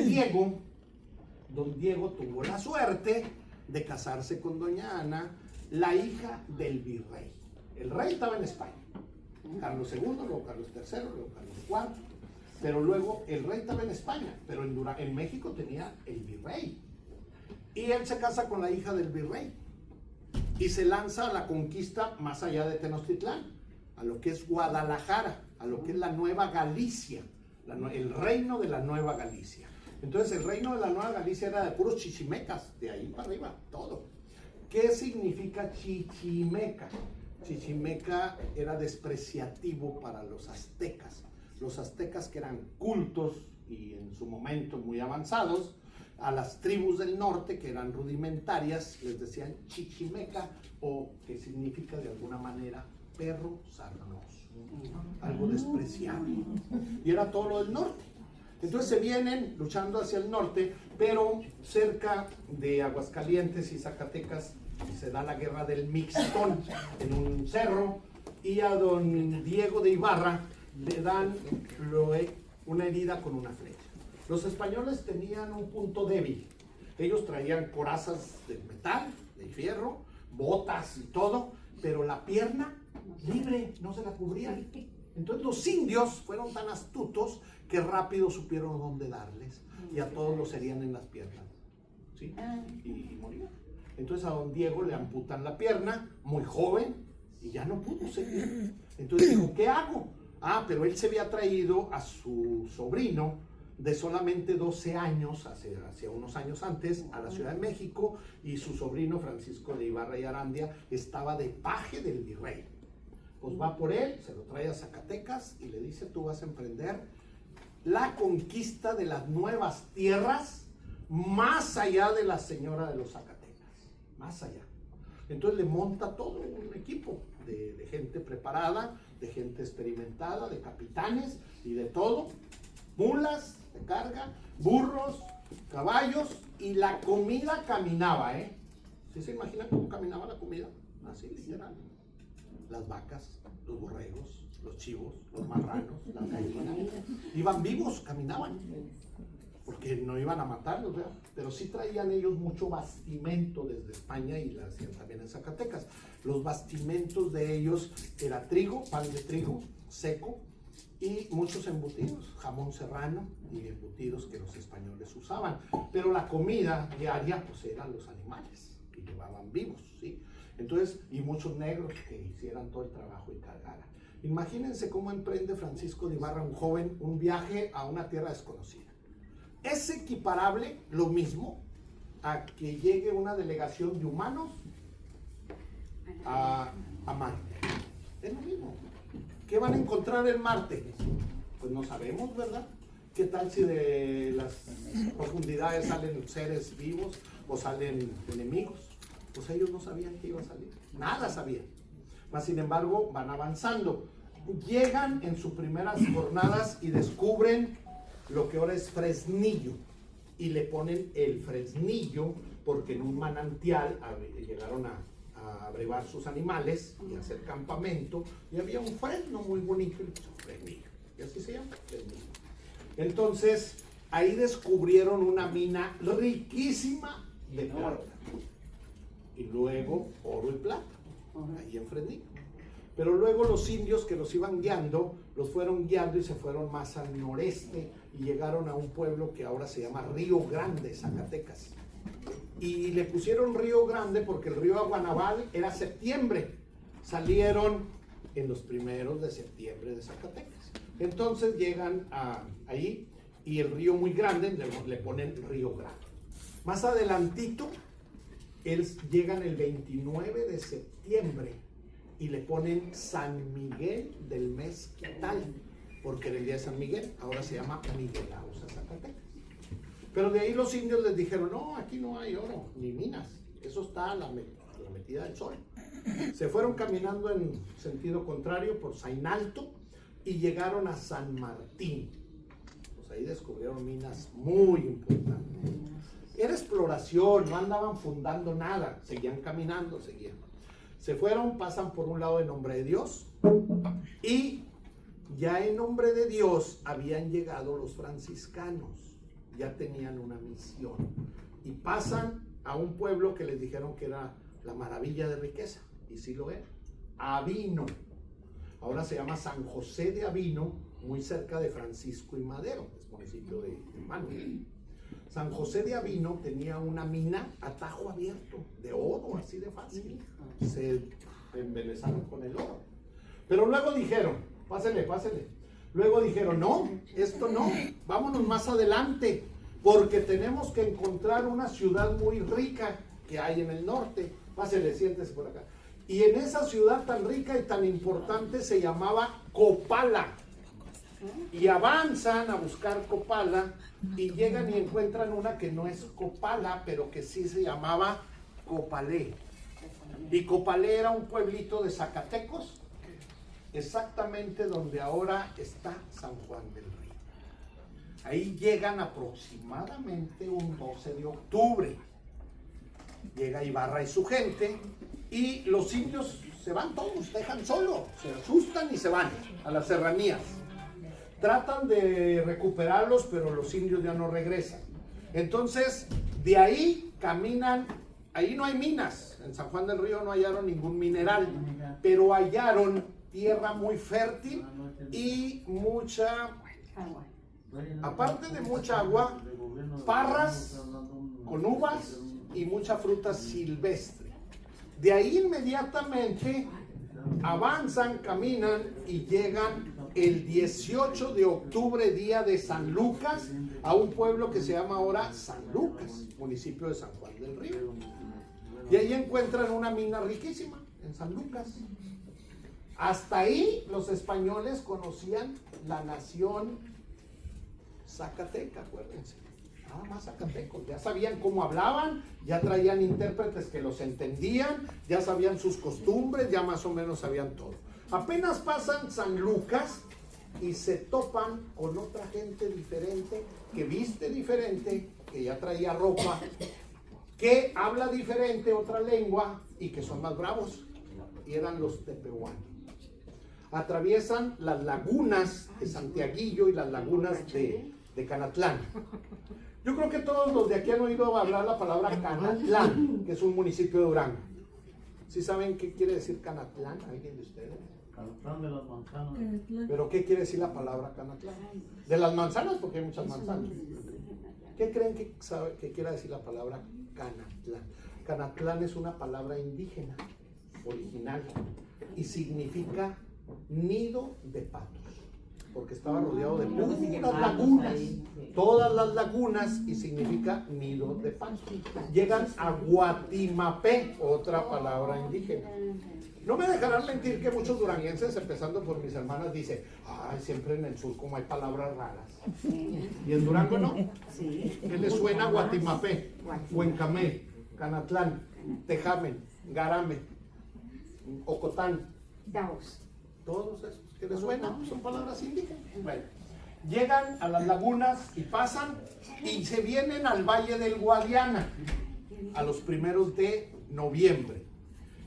Diego tuvo la suerte de casarse con doña Ana, la hija del virrey. El rey estaba en España, Carlos II, luego Carlos III, luego Carlos IV, pero luego el rey estaba en España, pero en México tenía el virrey. Y él se casa con la hija del virrey y se lanza a la conquista más allá de Tenochtitlán, a lo que es Guadalajara, a lo que es la Nueva Galicia, el reino de la Nueva Galicia. Entonces el reino de la Nueva Galicia era de puros chichimecas, de ahí para arriba, todo. ¿Qué significa chichimeca? Chichimeca era despreciativo para los aztecas. Los aztecas, que eran cultos y en su momento muy avanzados, a las tribus del norte, que eran rudimentarias, les decían chichimeca, o que significa de alguna manera perro sarnoso, algo despreciable. Y era todo lo del norte. Entonces se vienen luchando hacia el norte, pero cerca de Aguascalientes y Zacatecas se da la guerra del Mixtón en un cerro, y a don Diego de Ibarra le dan una herida con una flecha. Los españoles tenían un punto débil. Ellos traían corazas de metal, de fierro, botas y todo, pero la pierna libre, no se la cubrían. Entonces los indios fueron tan astutos que rápido supieron dónde darles, y a todos los herían en las piernas, ¿sí? Y morían. Entonces a don Diego le amputan la pierna, muy joven, y ya no pudo seguir. Entonces dijo, ¿qué hago? Pero él se había traído a su sobrino de solamente 12 años, hacia unos años antes, a la Ciudad de México, y su sobrino Francisco de Ibarra y Arandia estaba de paje del virrey. Pues va por él, se lo trae a Zacatecas y le dice, tú vas a emprender la conquista de las nuevas tierras más allá de la señora de los Zacatecas, más allá. Entonces le monta todo un equipo de gente preparada, de gente experimentada, de capitanes y de todo, mulas de carga, burros, caballos, y la comida caminaba, ¿eh? ¿Sí se imaginan cómo caminaba la comida? Así, literal. Las vacas, los borregos, los chivos, los marranos, las gallinas, iban vivos, caminaban, porque no iban a matarlos, ¿verdad? Pero sí traían ellos mucho bastimento desde España, y la hacían también en Zacatecas. Los bastimentos de ellos era trigo, pan de trigo seco, y muchos embutidos, jamón serrano y embutidos que los españoles usaban. Pero la comida diaria pues eran los animales que llevaban vivos, ¿sí? Entonces, y muchos negros que hicieran todo el trabajo y cargaran. Imagínense cómo emprende Francisco de Ibarra, un joven, un viaje a una tierra desconocida. Es equiparable, lo mismo, a que llegue una delegación de humanos a Marte. Es lo mismo. ¿Qué van a encontrar en Marte? Pues no sabemos, ¿verdad? ¿Qué tal si de las profundidades salen seres vivos o salen enemigos? Pues ellos no sabían que iba a salir, nada sabían. Mas sin embargo van avanzando, llegan en sus primeras jornadas y descubren lo que ahora es Fresnillo, y le ponen el Fresnillo porque en un manantial llegaron a brevar sus animales y a hacer campamento, y había un fresno muy bonito, Fresnillo, y así se llama, Fresnillo. Entonces ahí descubrieron una mina riquísima de plata, y luego oro y plata, ahí en Fresnillo. Pero luego los indios que los iban guiando, los fueron guiando y se fueron más al noreste, y llegaron a un pueblo que ahora se llama Río Grande, Zacatecas. y le pusieron Río Grande porque el río Aguanaval era septiembre. Salieron en los primeros de septiembre de Zacatecas. Entonces llegan ahí y el río muy grande le ponen Río Grande. Más adelantito, llegan el 29 de septiembre y le ponen San Miguel del Mezquital, porque era el día de San Miguel, ahora se llama Miguel Ausa, Zacatecas. Pero de ahí los indios les dijeron, no, aquí no hay oro, ni minas, eso está a la metida del sol. Se fueron caminando en sentido contrario por Zainalto y llegaron a San Martín. Pues ahí descubrieron minas muy importantes. Era exploración, no andaban fundando nada, seguían caminando, seguían. Se fueron, pasan por un lado de Nombre de Dios y ya en Nombre de Dios habían llegado los franciscanos, ya tenían una misión y pasan a un pueblo que les dijeron que era la maravilla de riqueza, y sí lo era, Avino. Ahora se llama San José de Avino, muy cerca de Francisco y Madero, es municipio de Manuel. San José de Avino tenía una mina a tajo abierto, de oro, así de fácil. Se embelezaron con el oro. Pero luego dijeron, pásele. Luego dijeron, no, esto no, vámonos más adelante, porque tenemos que encontrar una ciudad muy rica que hay en el norte. Pásele, siéntese por acá. Y en esa ciudad tan rica y tan importante se llamaba Copala. Y avanzan a buscar Copala y llegan y encuentran una que no es Copala, pero que sí se llamaba Copalé. Y Copalé era un pueblito de Zacatecos, exactamente donde ahora está San Juan del Río. Ahí llegan aproximadamente un 12 de octubre. Llega Ibarra y su gente y los indios se van todos, dejan solo, se asustan y se van a las serranías. Tratan de recuperarlos, pero los indios ya no regresan. Entonces, de ahí caminan, ahí no hay minas, en San Juan del Río no hallaron ningún mineral, pero hallaron tierra muy fértil y mucha agua. Aparte de mucha agua, parras con uvas y mucha fruta silvestre. De ahí inmediatamente avanzan, caminan y llegan el 18 de octubre, día de San Lucas, a un pueblo que se llama ahora San Lucas, municipio de San Juan del Río. Y ahí encuentran una mina riquísima, en San Lucas. Hasta ahí los españoles conocían la nación zacateca, acuérdense. Nada más zacatecos, ya sabían cómo hablaban, ya traían intérpretes que los entendían, ya sabían sus costumbres, ya más o menos sabían todo. Apenas pasan San Lucas y se topan con otra gente diferente, que viste diferente, que ya traía ropa, que habla diferente, otra lengua, y que son más bravos, y eran los tepehuanos. Atraviesan las lagunas de Santiaguillo y las lagunas de Canatlán. Yo creo que todos los de aquí han oído hablar la palabra Canatlán, que es un municipio de Durango. ¿Sí saben qué quiere decir Canatlán? ¿Alguien de ustedes? Canatlán de las manzanas. ¿Pero qué quiere decir la palabra Canatlán? De las manzanas, porque hay muchas manzanas. ¿Qué creen que quiera decir la palabra Canatlán? Canatlán es una palabra indígena, original, y significa nido de patos, porque estaba rodeado de puras lagunas, todas las lagunas, y significa nido de patos. Llegan a Guatimapé, otra palabra indígena. No me dejarán mentir que muchos duranguenses, empezando por mis hermanas, dicen, ay, siempre en el sur como hay palabras raras. Y en Durango no. ¿Qué les suena Guatimapé, Huencamé, Canatlán, Tejamen, Garame, Ocotán? Todos esos que les suenan son palabras indígenas. Bueno, llegan a las lagunas y pasan y se vienen al Valle del Guadiana a los primeros de noviembre.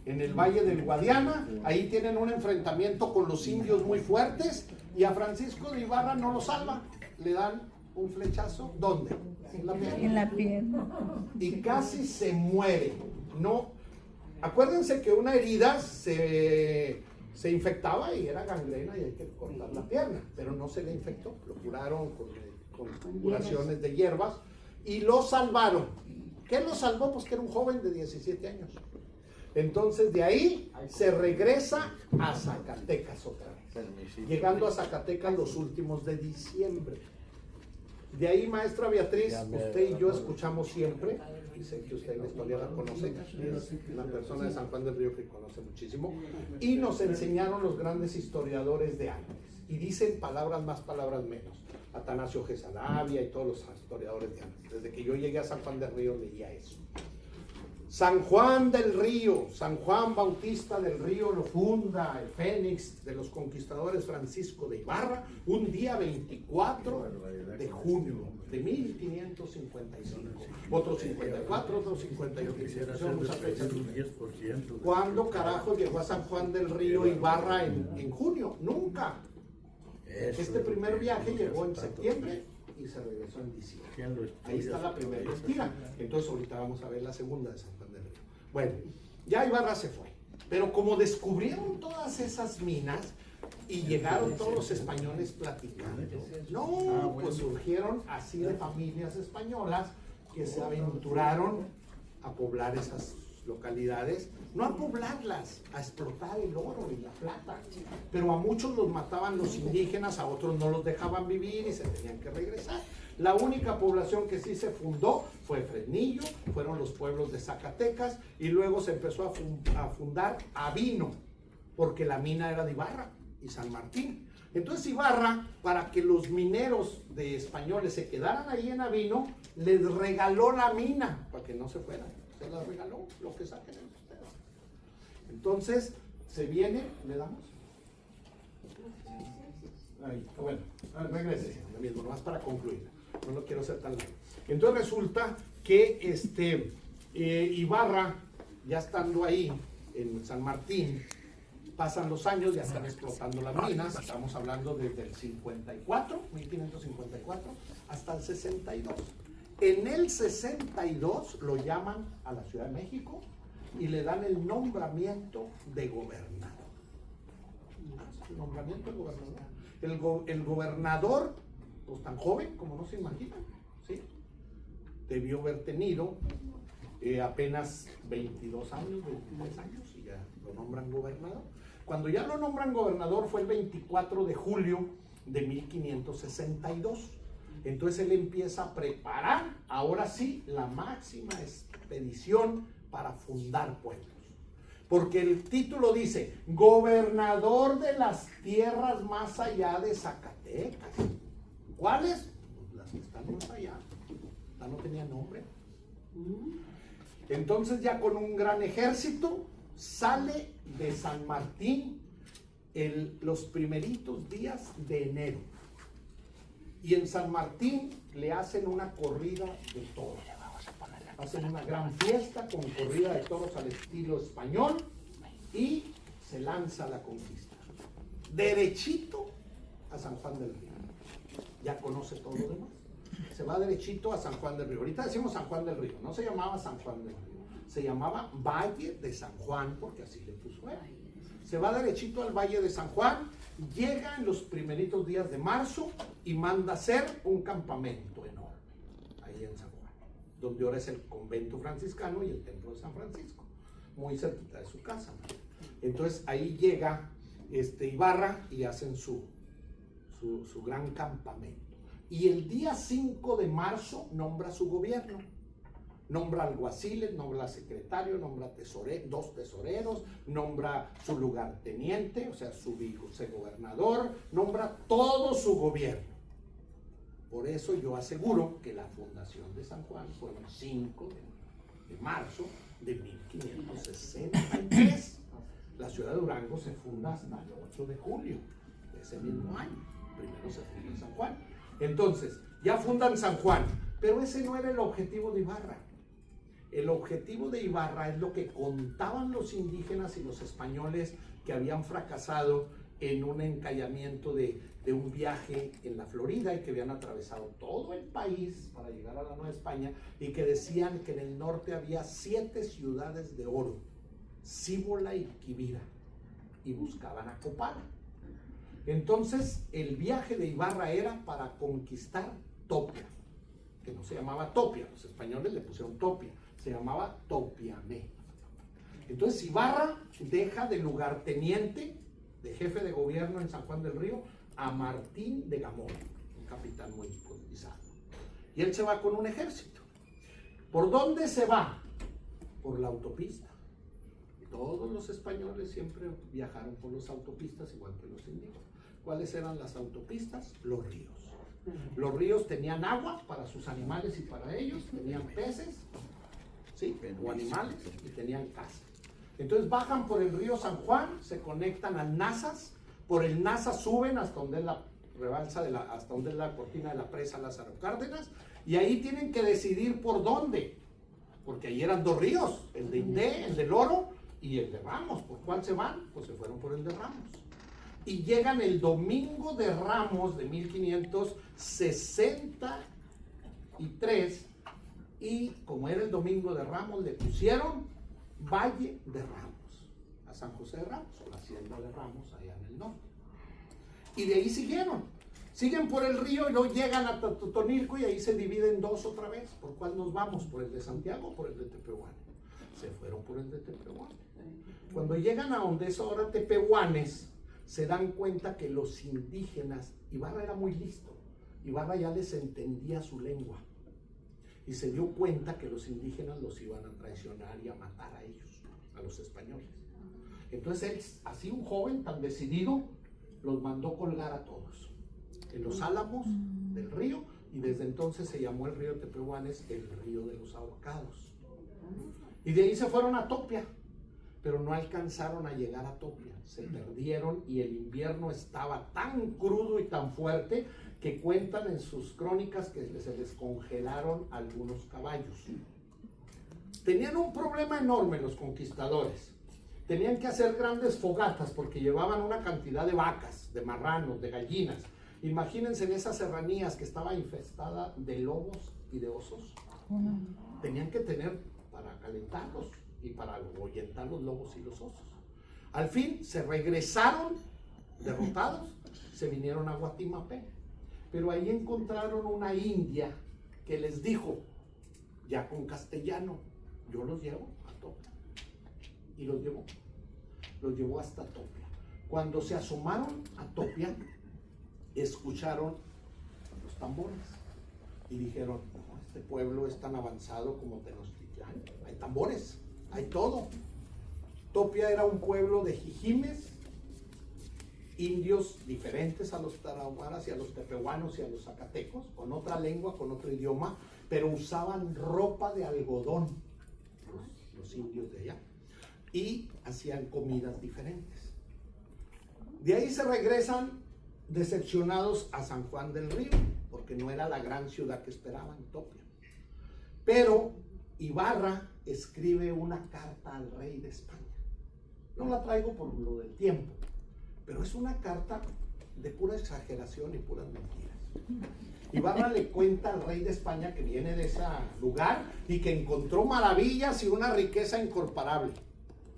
En el Valle del Guadiana, ahí tienen un enfrentamiento con los indios muy fuertes y a Francisco de Ibarra no lo salva. Le dan un flechazo, ¿dónde? En la pierna. En la pierna. Y casi se muere. No, acuérdense que una herida se infectaba y era gangrena y hay que cortar la pierna, pero no se le infectó, lo curaron con curaciones de hierbas y lo salvaron. ¿Qué lo salvó? Pues que era un joven de 17 años. Entonces de ahí se regresa a Zacatecas otra vez, llegando a Zacatecas los últimos de diciembre. De ahí, maestra Beatriz, usted y yo escuchamos siempre, y sé que usted en la historia la conoce, es una persona de San Juan del Río que conoce muchísimo, y nos enseñaron los grandes historiadores de antes, y dicen palabras más, palabras menos. Atanasio Gesanavia y todos los historiadores de antes. Desde que yo llegué a San Juan del Río leía eso. San Juan del Río, San Juan Bautista del Río lo funda el Fénix de los conquistadores Francisco de Ibarra un día 24 de junio de 1555. Otros 54, otros 58. ¿Cuándo carajo llegó a San Juan del Río Ibarra en junio? Nunca. Este primer viaje llegó en septiembre y se regresó en diciembre. Ahí está la primera mentira. Entonces ahorita vamos a ver la segunda de San Juan del Río. Bueno, ya Ibarra se fue, pero como descubrieron todas esas minas y llegaron todos los españoles platicando, no, pues surgieron así de familias españolas que se aventuraron a poblar esas localidades, no a poblarlas, a explotar el oro y la plata, pero a muchos los mataban los indígenas, a otros no los dejaban vivir y se tenían que regresar. La única población que sí se fundó fue Fresnillo, fueron los pueblos de Zacatecas, y luego se empezó a fundar Avino, porque la mina era de Ibarra y San Martín. Entonces Ibarra, para que los mineros de españoles se quedaran ahí en Avino, les regaló la mina, para que no se fueran. Se la regaló, lo que saquen en ustedes. Entonces, se viene, ¿le damos? Ahí, bueno, regrese, mismo, nomás para concluir, no lo quiero hacer tan largo. Entonces resulta que Ibarra, ya estando ahí en San Martín, pasan los años, ya están explotando las minas, estamos hablando desde el 54, 1554, hasta el 62. En el 62 lo llaman a la Ciudad de México y le dan el nombramiento de gobernador. El nombramiento de gobernador. El gobernador, pues tan joven como no se imaginan, ¿sí? Debió haber tenido apenas 22 años, 23 años, y ya lo nombran gobernador. Cuando ya lo nombran gobernador fue el 24 de julio de 1562. Entonces él empieza a preparar, ahora sí, la máxima expedición para fundar pueblos. Porque el título dice, gobernador de las tierras más allá de Zacatecas. ¿Cuáles? Pues las que están más allá. Ya no tenía nombre. Entonces ya con un gran ejército sale de San Martín los primeritos días de enero. Y en San Martín le hacen una corrida de toros. Hacen una gran fiesta con corrida de toros al estilo español y se lanza la conquista. Derechito a San Juan del Río. Ya conoce todo lo demás. Se va derechito a San Juan del Río. Ahorita decimos San Juan del Río. No se llamaba San Juan del Río. Se llamaba Valle de San Juan porque así le puso él. Se va derechito al Valle de San Juan, llega en los primeritos días de marzo y manda hacer un campamento enorme ahí en San Juan, donde ahora es el convento franciscano y el templo de San Francisco, muy cerquita de su casa, ¿no? Entonces ahí llega Ibarra y hacen su gran campamento. Y el día 5 de marzo nombra su gobierno. Nombra alguaciles, nombra secretario, nombra dos tesoreros, nombra su lugarteniente, o sea, su vicegobernador, nombra todo su gobierno. Por eso yo aseguro que la fundación de San Juan fue el 5 de marzo de 1563. La ciudad de Durango se funda hasta el 8 de julio de ese mismo año. Primero se funda San Juan. Entonces, ya fundan San Juan, pero ese no era el objetivo de Ibarra. El objetivo de Ibarra es lo que contaban los indígenas y los españoles que habían fracasado en un encallamiento de un viaje en la Florida y que habían atravesado todo el país para llegar a la Nueva España y que decían que en el norte había 7 ciudades de oro, Cíbola y Quivira, y buscaban a Copala. Entonces el viaje de Ibarra era para conquistar Topla. que no se llamaba Topia, los españoles le pusieron Topia, se llamaba Topiamé. Entonces Ibarra deja de lugarteniente, de jefe de gobierno en San Juan del Río, a Martín de Gamón, un capitán muy cotizado. Y él se va con un ejército. ¿Por dónde se va? Por la autopista. Todos los españoles siempre viajaron por las autopistas, igual que los indígenas. ¿Cuáles eran las autopistas? Los ríos. Los ríos tenían agua para sus animales y para ellos, tenían peces, ¿sí? O animales, y tenían casa. Entonces bajan por el río San Juan, se conectan al Nazas, por el Nazas suben hasta donde es la rebalsa hasta donde es la cortina de la presa Lázaro Cárdenas, y ahí tienen que decidir por dónde, porque ahí eran dos ríos, el de Indé, el del Oro y el de Ramos. ¿Por cuál se van? Pues se fueron por el de Ramos. Y llegan el domingo de Ramos de 1563, y como era el domingo de Ramos, le pusieron Valle de Ramos, a San José de Ramos, o la hacienda de Ramos, allá en el norte. Y de ahí siguen por el río y luego llegan a Totonilco, y ahí se dividen dos otra vez. ¿Por cuál nos vamos? ¿Por el de Santiago o por el de Tepehuanes? Se fueron por el de Tepehuanes. Cuando llegan a donde es ahora Tepehuanes, se dan cuenta que los indígenas, Ibarra era muy listo, Ibarra ya les entendía su lengua, y se dio cuenta que los indígenas los iban a traicionar y a matar a ellos, a los españoles. Entonces él, así un joven tan decidido, los mandó colgar a todos en los álamos del río, y desde entonces se llamó el río Tepehuanes el río de los ahorcados. Y de ahí se fueron a Topia, pero no alcanzaron a llegar a Topia, se perdieron, y el invierno estaba tan crudo y tan fuerte que cuentan en sus crónicas que se les congelaron algunos caballos. Tenían un problema enorme los conquistadores. Tenían que hacer grandes fogatas porque llevaban una cantidad de vacas, de marranos, de gallinas. Imagínense en esas serranías que estaba infestada de lobos y de osos. Tenían que tener para calentarlos y para ahuyentar los lobos y los osos. Al fin se regresaron derrotados, se vinieron a Guatimapé, pero ahí encontraron una india que les dijo, ya con castellano, yo los llevo a Topia. Y los llevó hasta Topia. Cuando se asomaron a Topia, escucharon los tambores y dijeron, no, este pueblo es tan avanzado como Tenochtitlan, hay tambores, hay todo. Topia era un pueblo de jijimes, indios diferentes a los tarahumaras y a los tepehuanos y a los zacatecos, con otra lengua, con otro idioma, pero usaban ropa de algodón, los indios de allá, y hacían comidas diferentes. De ahí se regresan decepcionados a San Juan del Río, porque no era la gran ciudad que esperaban, Topia. Pero Ibarra escribe una carta al rey de España. No la traigo por lo del tiempo, pero es una carta de pura exageración y puras mentiras. Ibarra le cuenta al rey de España que viene de ese lugar y que encontró maravillas y una riqueza incomparable.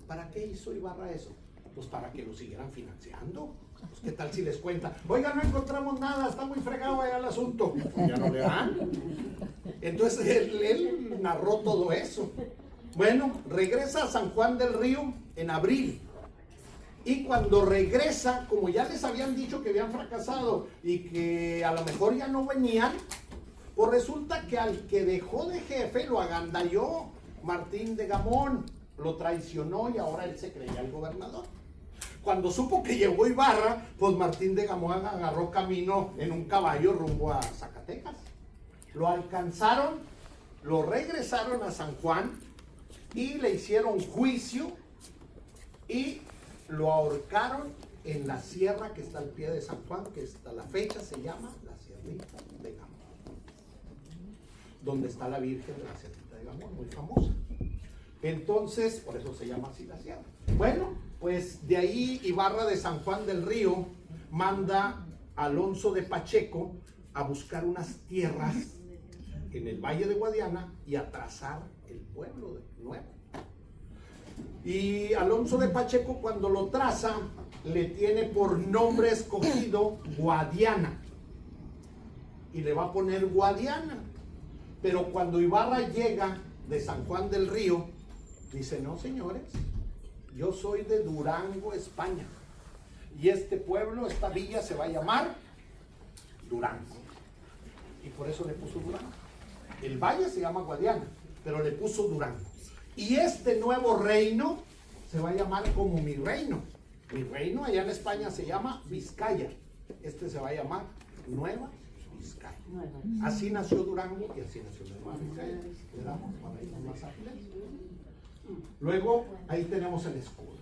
¿Para qué hizo Ibarra eso? Pues para que lo siguieran financiando. Pues qué tal si les cuenta, oiga, no encontramos nada, está muy fregado allá el asunto. Pues ya no le dan. Entonces él narró todo eso. Bueno, regresa a San Juan del Río en abril. Y cuando regresa, como ya les habían dicho que habían fracasado y que a lo mejor ya no venían, pues resulta que al que dejó de jefe lo agandalló Martín de Gamón, lo traicionó y ahora él se creía el gobernador. Cuando supo que llegó Ibarra, pues Martín de Gamón agarró camino en un caballo rumbo a Zacatecas. Lo alcanzaron, lo regresaron a San Juan y le hicieron juicio y lo ahorcaron en la sierra que está al pie de San Juan, que hasta la fecha se llama la Sierrita de Gamón, donde está la Virgen de la Sierrita de Gamón, muy famosa. Entonces, por eso se llama así la sierra. Bueno, pues de ahí Ibarra de San Juan del Río manda a Alonso de Pacheco a buscar unas tierras en el Valle de Guadiana y a trazar el pueblo de nuevo. Y Alonso de Pacheco, cuando lo traza, le tiene por nombre escogido Guadiana, y le va a poner Guadiana. Pero cuando Ibarra llega de San Juan del Río, dice, no señores, yo soy de Durango, España. Y este pueblo, esta villa se va a llamar Durango. Y por eso le puso Durango. El valle se llama Guadiana, pero le puso Durango. Y este nuevo reino se va a llamar como mi reino. Mi reino allá en España se llama Vizcaya. Este se va a llamar Nueva Vizcaya. Así nació Durango y así nació Nueva Vizcaya. Le damos para irnos más ágiles. Luego, ahí tenemos el escudo.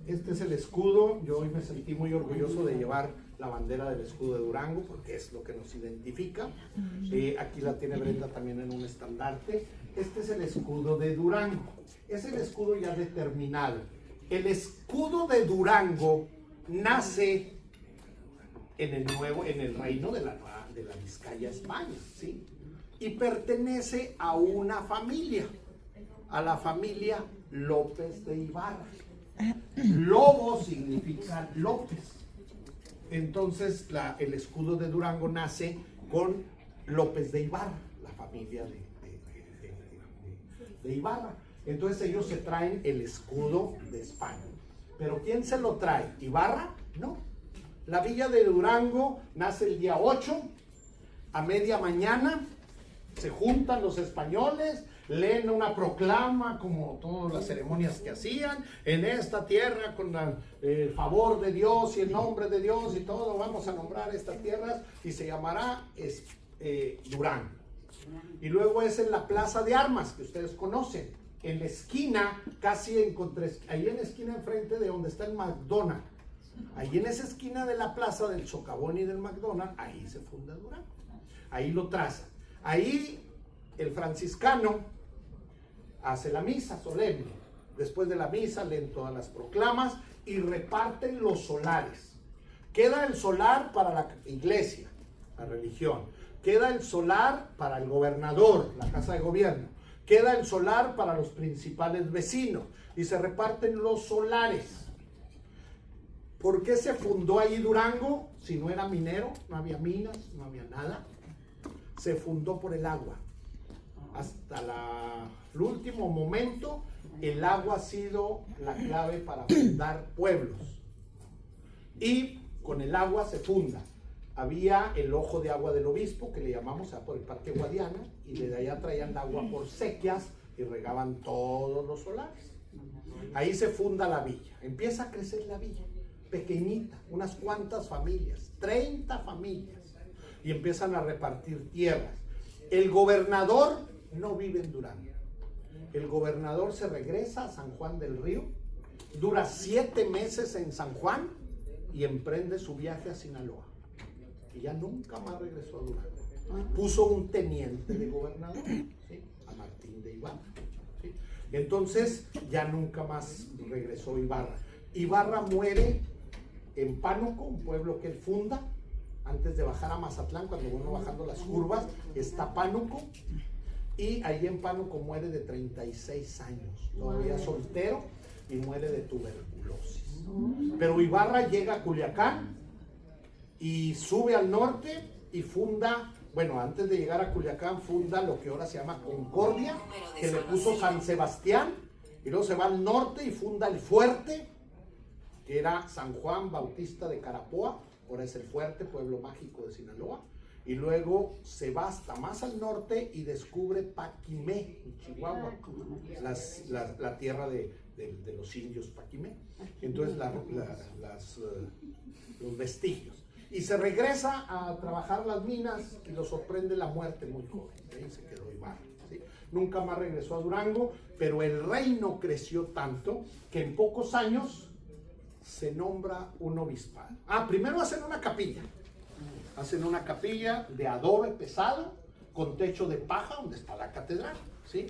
Este es el escudo. Yo hoy me sentí muy orgulloso de llevar la bandera del escudo de Durango porque es lo que nos identifica. Aquí la tiene Brenda también en un estandarte. Este es el escudo de Durango. Es el escudo ya determinado. El escudo de Durango nace en el reino de la Vizcaya, España, ¿sí? Y pertenece a una familia, a la familia López de Ibarra. Lobo significa López. Entonces el escudo de Durango nace con López de Ibarra, la familia de Ibarra. Entonces ellos se traen el escudo de España. ¿Pero quién se lo trae? ¿Ibarra? No. La villa de Durango nace el día 8, a media mañana, se juntan los españoles, leen una proclama, como todas las ceremonias que hacían, en esta tierra, con el favor de Dios y el nombre de Dios y todo, vamos a nombrar estas tierras y se llamará Durango. Y luego es en la Plaza de Armas, que ustedes conocen, en la esquina, casi ahí en la esquina enfrente de donde está el McDonald's. Ahí en esa esquina de la plaza del Socavón y del McDonald's, ahí se funda Durango. Ahí lo traza. Ahí el franciscano hace la misa solemne. Después de la misa leen todas las proclamas y reparten los solares. Queda el solar para la iglesia, la religión. Queda el solar para el gobernador, la casa de gobierno. Queda el solar para los principales vecinos. Y se reparten los solares. ¿Por qué se fundó ahí Durango? Si no era minero, no había minas, no había nada. Se fundó por el agua. Hasta el último momento, el agua ha sido la clave para fundar pueblos. Y con el agua se funda. Había el ojo de agua del obispo, que le llamamos por el Parque Guadiana, y desde allá traían el agua por sequías y regaban todos los solares. Ahí se funda la villa. Empieza a crecer la villa. Pequeñita, unas cuantas familias, 30 familias, y empiezan a repartir tierras. El gobernador no vive en Durango. El gobernador se regresa a San Juan del Río, dura 7 meses en San Juan y emprende su viaje a Sinaloa. Y ya nunca más regresó a Durango. Puso un teniente de gobernador, ¿sí? A Martín de Ibarra, ¿sí? Entonces ya nunca más regresó Ibarra. Ibarra muere en Pánuco, un pueblo que él funda, antes de bajar a Mazatlán, cuando uno bajando las curvas, está Pánuco, y ahí en Pánuco muere de 36 años, todavía soltero, y muere de tuberculosis. Pero Ibarra llega a Culiacán, y sube al norte, y funda, bueno, antes de llegar a Culiacán, funda lo que ahora se llama Concordia, que le puso San Sebastián, y luego se va al norte y funda el Fuerte, que era San Juan Bautista de Carapoa, ahora es el Fuerte, pueblo mágico de Sinaloa, y luego se va hasta más al norte y descubre Paquimé, en Chihuahua, la tierra de los indios Paquimé. Entonces los vestigios. Y se regresa a trabajar las minas y lo sorprende la muerte muy joven. Ahí se quedó Ibarra, ¿sí? Nunca más regresó a Durango, pero el reino creció tanto que en pocos años se nombra un obispado. Primero hacen una capilla. Hacen una capilla de adobe pesado, con techo de paja, donde está la catedral, ¿sí?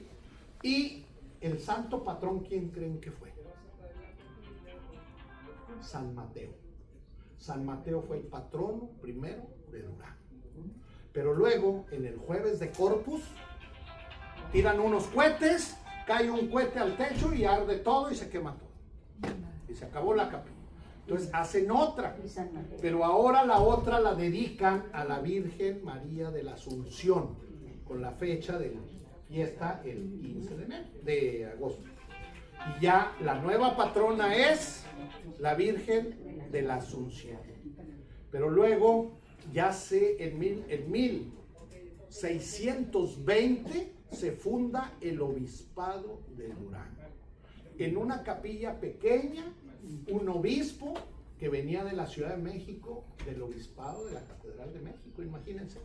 Y el santo patrón, ¿quién creen que fue? San Mateo. San Mateo fue el patrono primero de Durango. Pero luego, en el jueves de Corpus, tiran unos cohetes, cae un cohete al techo y arde todo y se quema todo. Y se acabó la capilla. Entonces hacen otra, pero ahora la otra la dedican a la Virgen María de la Asunción. con la fecha de fiesta el 15 de agosto. Y ya la nueva patrona es la Virgen de la Asunción. Pero luego, ya en 1620 se funda el obispado de Durango. En una capilla pequeña, un obispo que venía de la Ciudad de México, del obispado de la Catedral de México, imagínense,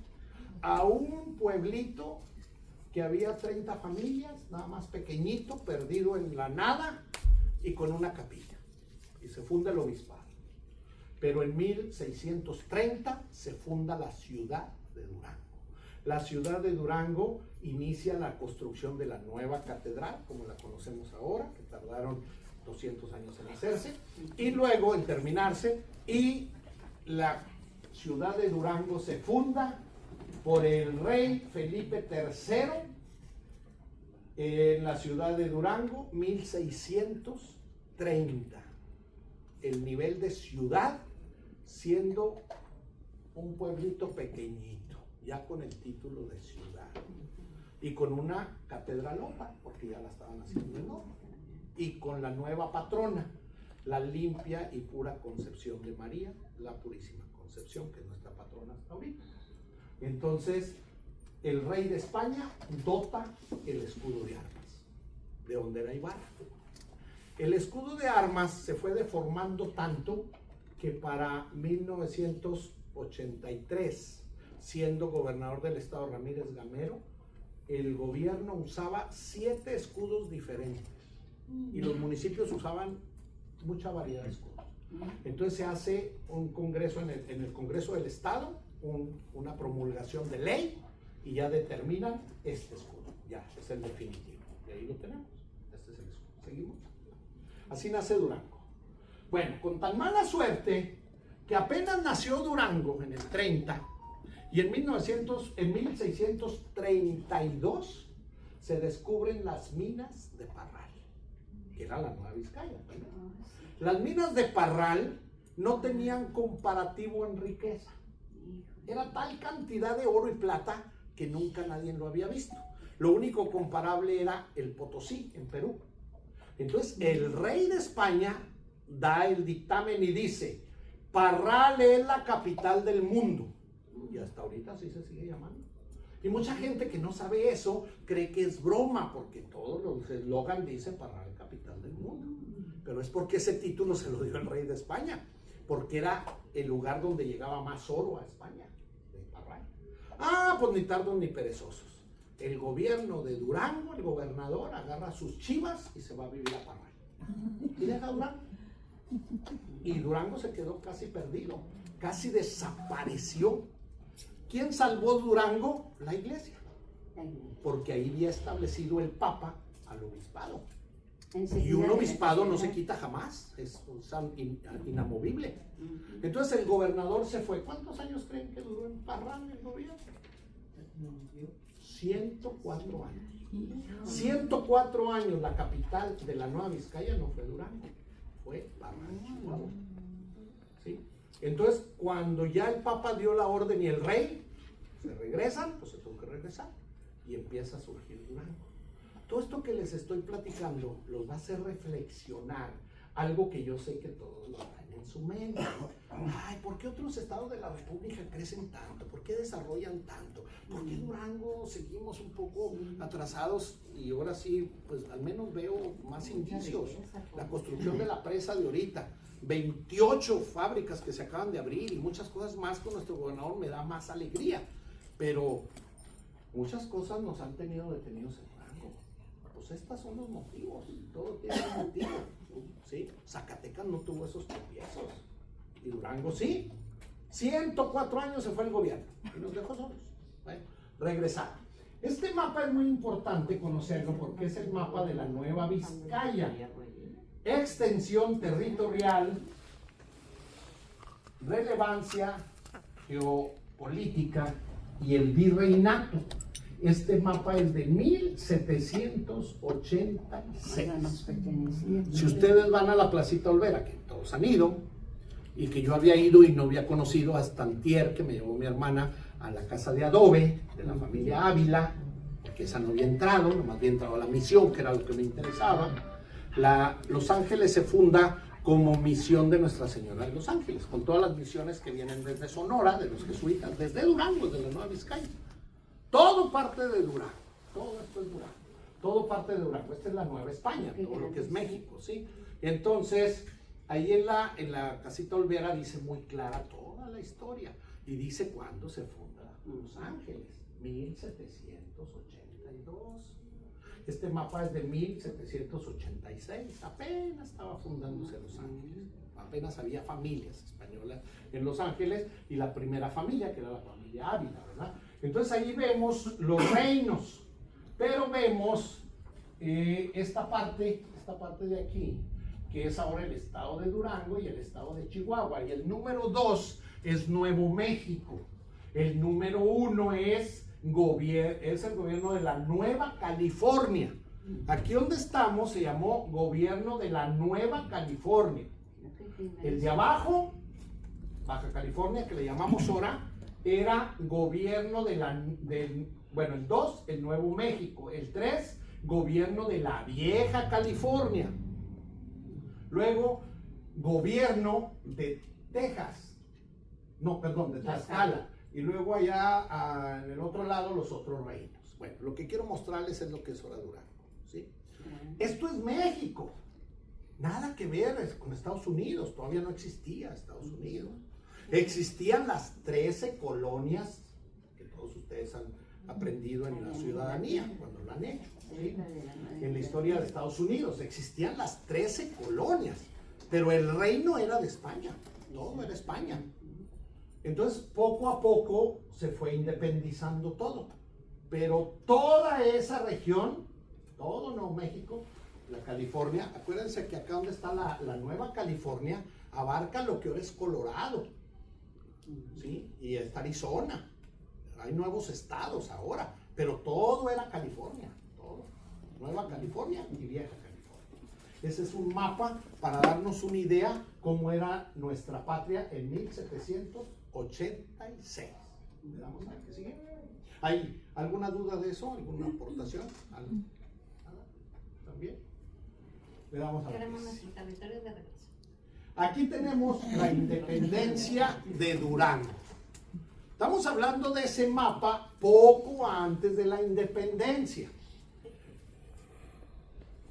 a un pueblito que había 30 familias, nada más pequeñito, perdido en la nada y con una capilla. Y se funda el obispado. Pero en 1630 se funda la ciudad de Durango. La ciudad de Durango inicia la construcción de la nueva catedral, como la conocemos ahora, que tardaron 200 años en hacerse, y luego en terminarse, y la ciudad de Durango se funda por el rey Felipe III en la ciudad de Durango, 1630. El nivel de ciudad siendo un pueblito pequeñito, ya con el título de ciudad, y con una catedralota, porque ya la estaban haciendo enorme, y con la nueva patrona, la limpia y pura Concepción de María, la Purísima Concepción, que es nuestra patrona hasta ahorita. Entonces, el rey de España dota el escudo de armas, de hondera y vara. El escudo de armas se fue deformando tanto que para 1983, siendo gobernador del estado Ramírez Gamero, el gobierno usaba 7 escudos diferentes y los municipios usaban mucha variedad de escudos. Entonces se hace un congreso en el Congreso del Estado, una promulgación de ley, y ya determinan este escudo, ya es el definitivo, y ahí lo tenemos, este es el escudo. ¿Seguimos? Así nace Durango. Bueno, con tan mala suerte que apenas nació Durango en el 30, y en 1632 se descubren las minas de Parral, que era la Nueva Vizcaya también. Las minas de Parral no tenían comparativo en riqueza. Era tal cantidad de oro y plata que nunca nadie lo había visto. Lo único comparable era el Potosí, en Perú. Entonces el rey de España da el dictamen y dice: Parral es la capital del mundo. Y hasta ahorita así se sigue llamando. Y mucha gente que no sabe eso cree que es broma, porque todos los eslogan dicen Parral, capital del mundo. Pero es porque ese título se lo dio el rey de España, porque era el lugar donde llegaba más oro a España, de Parral. Ah, pues ni tardos ni perezosos. El gobierno de Durango, el gobernador, agarra sus chivas y se va a vivir a Parral. Y deja Durango. Y Durango se quedó casi perdido, casi desapareció. ¿Quién salvó Durango? La iglesia. Porque ahí había establecido el Papa al obispado. Y un obispado no se quita jamás, es inamovible. Entonces el gobernador se fue. ¿Cuántos años creen que duró en Parral el gobierno? 104 años. 104 años la capital de la Nueva Vizcaya no fue Durango, fue Parral. ¿Sí? Entonces, cuando ya el Papa dio la orden y el rey se regresan, pues se tuvo que regresar y empieza a surgir Durango. Todo esto que les estoy platicando los va a hacer reflexionar algo que yo sé que todos lo traen en su mente. Ay, ¿por qué otros estados de la República crecen tanto? ¿Por qué desarrollan tanto? ¿Por qué Durango seguimos un poco atrasados? Y ahora sí, pues al menos veo más indicios. La construcción de la presa de ahorita, 28 fábricas que se acaban de abrir y muchas cosas más con nuestro gobernador me da más alegría. Pero muchas cosas nos han tenido detenidos en Durango. Pues estos son los motivos, todo tiene un motivo, ¿sí? Zacatecas no tuvo esos tropiezos, y Durango sí. 104 años se fue el gobierno y nos dejó solos. Bueno, regresar. Este mapa es muy importante conocerlo porque es el mapa de la Nueva Vizcaya. Extensión territorial, relevancia geopolítica y el virreinato. Este mapa es de 1786. Si ustedes van a la Placita Olvera, que todos han ido, y que yo había ido y no había conocido hasta antier, que me llevó mi hermana a la casa de adobe de la familia Ávila, porque esa no había entrado, nomás había entrado a la misión, que era lo que me interesaba. Los Ángeles se funda como misión de Nuestra Señora de los Ángeles, con todas las misiones que vienen desde Sonora, de los jesuitas, desde Durango, desde la Nueva Vizcaya. Todo parte de Durango, todo esto es Durango, todo parte de Durango. Esta es la Nueva España, todo lo que es México, ¿sí? Entonces, ahí en la casita Olvera dice muy clara toda la historia, y dice cuándo se funda Los Ángeles, 1782. Este mapa es de 1786, apenas estaba fundándose Los Ángeles, apenas había familias españolas en Los Ángeles, y la primera familia, que era la familia Ávila, ¿verdad? Entonces ahí vemos los reinos, pero vemos esta parte de aquí, que es ahora el estado de Durango y el estado de Chihuahua, y el número 2 es Nuevo México, el número 1 es el gobierno de la Nueva California. Aquí donde estamos se llamó Gobierno de la Nueva California. El de abajo, Baja California, que le llamamos ahora, era gobierno el 2, el Nuevo México. El 3, gobierno de la Vieja California. Luego, gobierno de Texas. No, perdón, de Tlaxcala. Y luego allá en el otro lado los otros reinos. Bueno, lo que quiero mostrarles es lo que es ahora Durango, ¿sí? Esto es México. Nada que ver con Estados Unidos. Todavía no existía Estados Unidos. Existían las 13 colonias que todos ustedes han aprendido en la ciudadanía cuando lo han hecho, ¿sí? En la historia de Estados Unidos existían las 13 colonias, pero el reino era de España, todo era España. Entonces poco a poco se fue independizando todo, pero toda esa región, todo Nuevo México, la California, acuérdense que acá donde está la Nueva California abarca lo que ahora es Colorado, ¿sí? Y está Arizona. Hay nuevos estados ahora, pero todo era California, todo. Nueva California y Vieja California. Ese es un mapa para darnos una idea cómo era nuestra patria en 1786. ¿Le damos a ver qué sigue? ¿Hay alguna duda de eso? ¿Alguna aportación? ¿Nada? ¿También? Le damos a ver. Queremos nuestro territorio de regreso. Aquí tenemos la independencia de Durango. Estamos hablando de ese mapa poco antes de la independencia.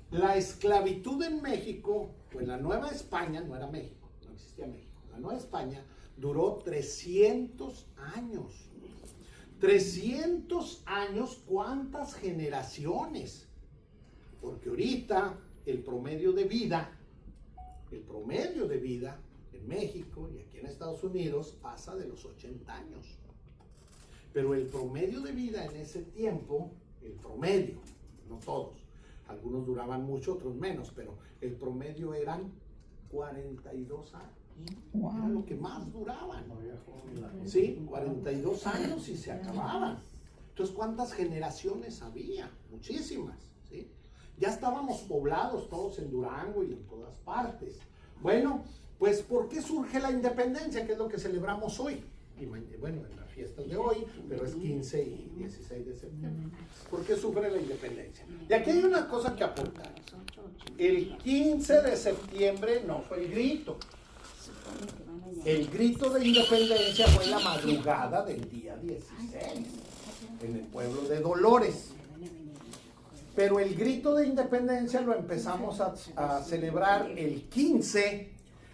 La esclavitud en México, o en la Nueva España, no era México, no existía México. La Nueva España duró 300 años. 300 años, ¿cuántas generaciones? Porque ahorita el promedio de vida en México y aquí en Estados Unidos pasa de los 80 años. Pero el promedio de vida en ese tiempo, el promedio, no todos, algunos duraban mucho, otros menos, pero el promedio eran 42 años. Era lo que más duraban. Sí, 42 años y se acababan. Entonces, ¿cuántas generaciones había? Muchísimas, ¿sí? Ya estábamos poblados todos en Durango y en todas partes. Bueno, pues ¿por qué surge la independencia? Que es lo que celebramos hoy. Y bueno, en las fiestas de hoy, pero es 15 y 16 de septiembre. ¿Por qué surge la independencia? Y aquí hay una cosa que aportar. El 15 de septiembre no fue el grito. El grito de independencia fue la madrugada del día 16, en el pueblo de Dolores. Pero el grito de independencia lo empezamos a celebrar el 15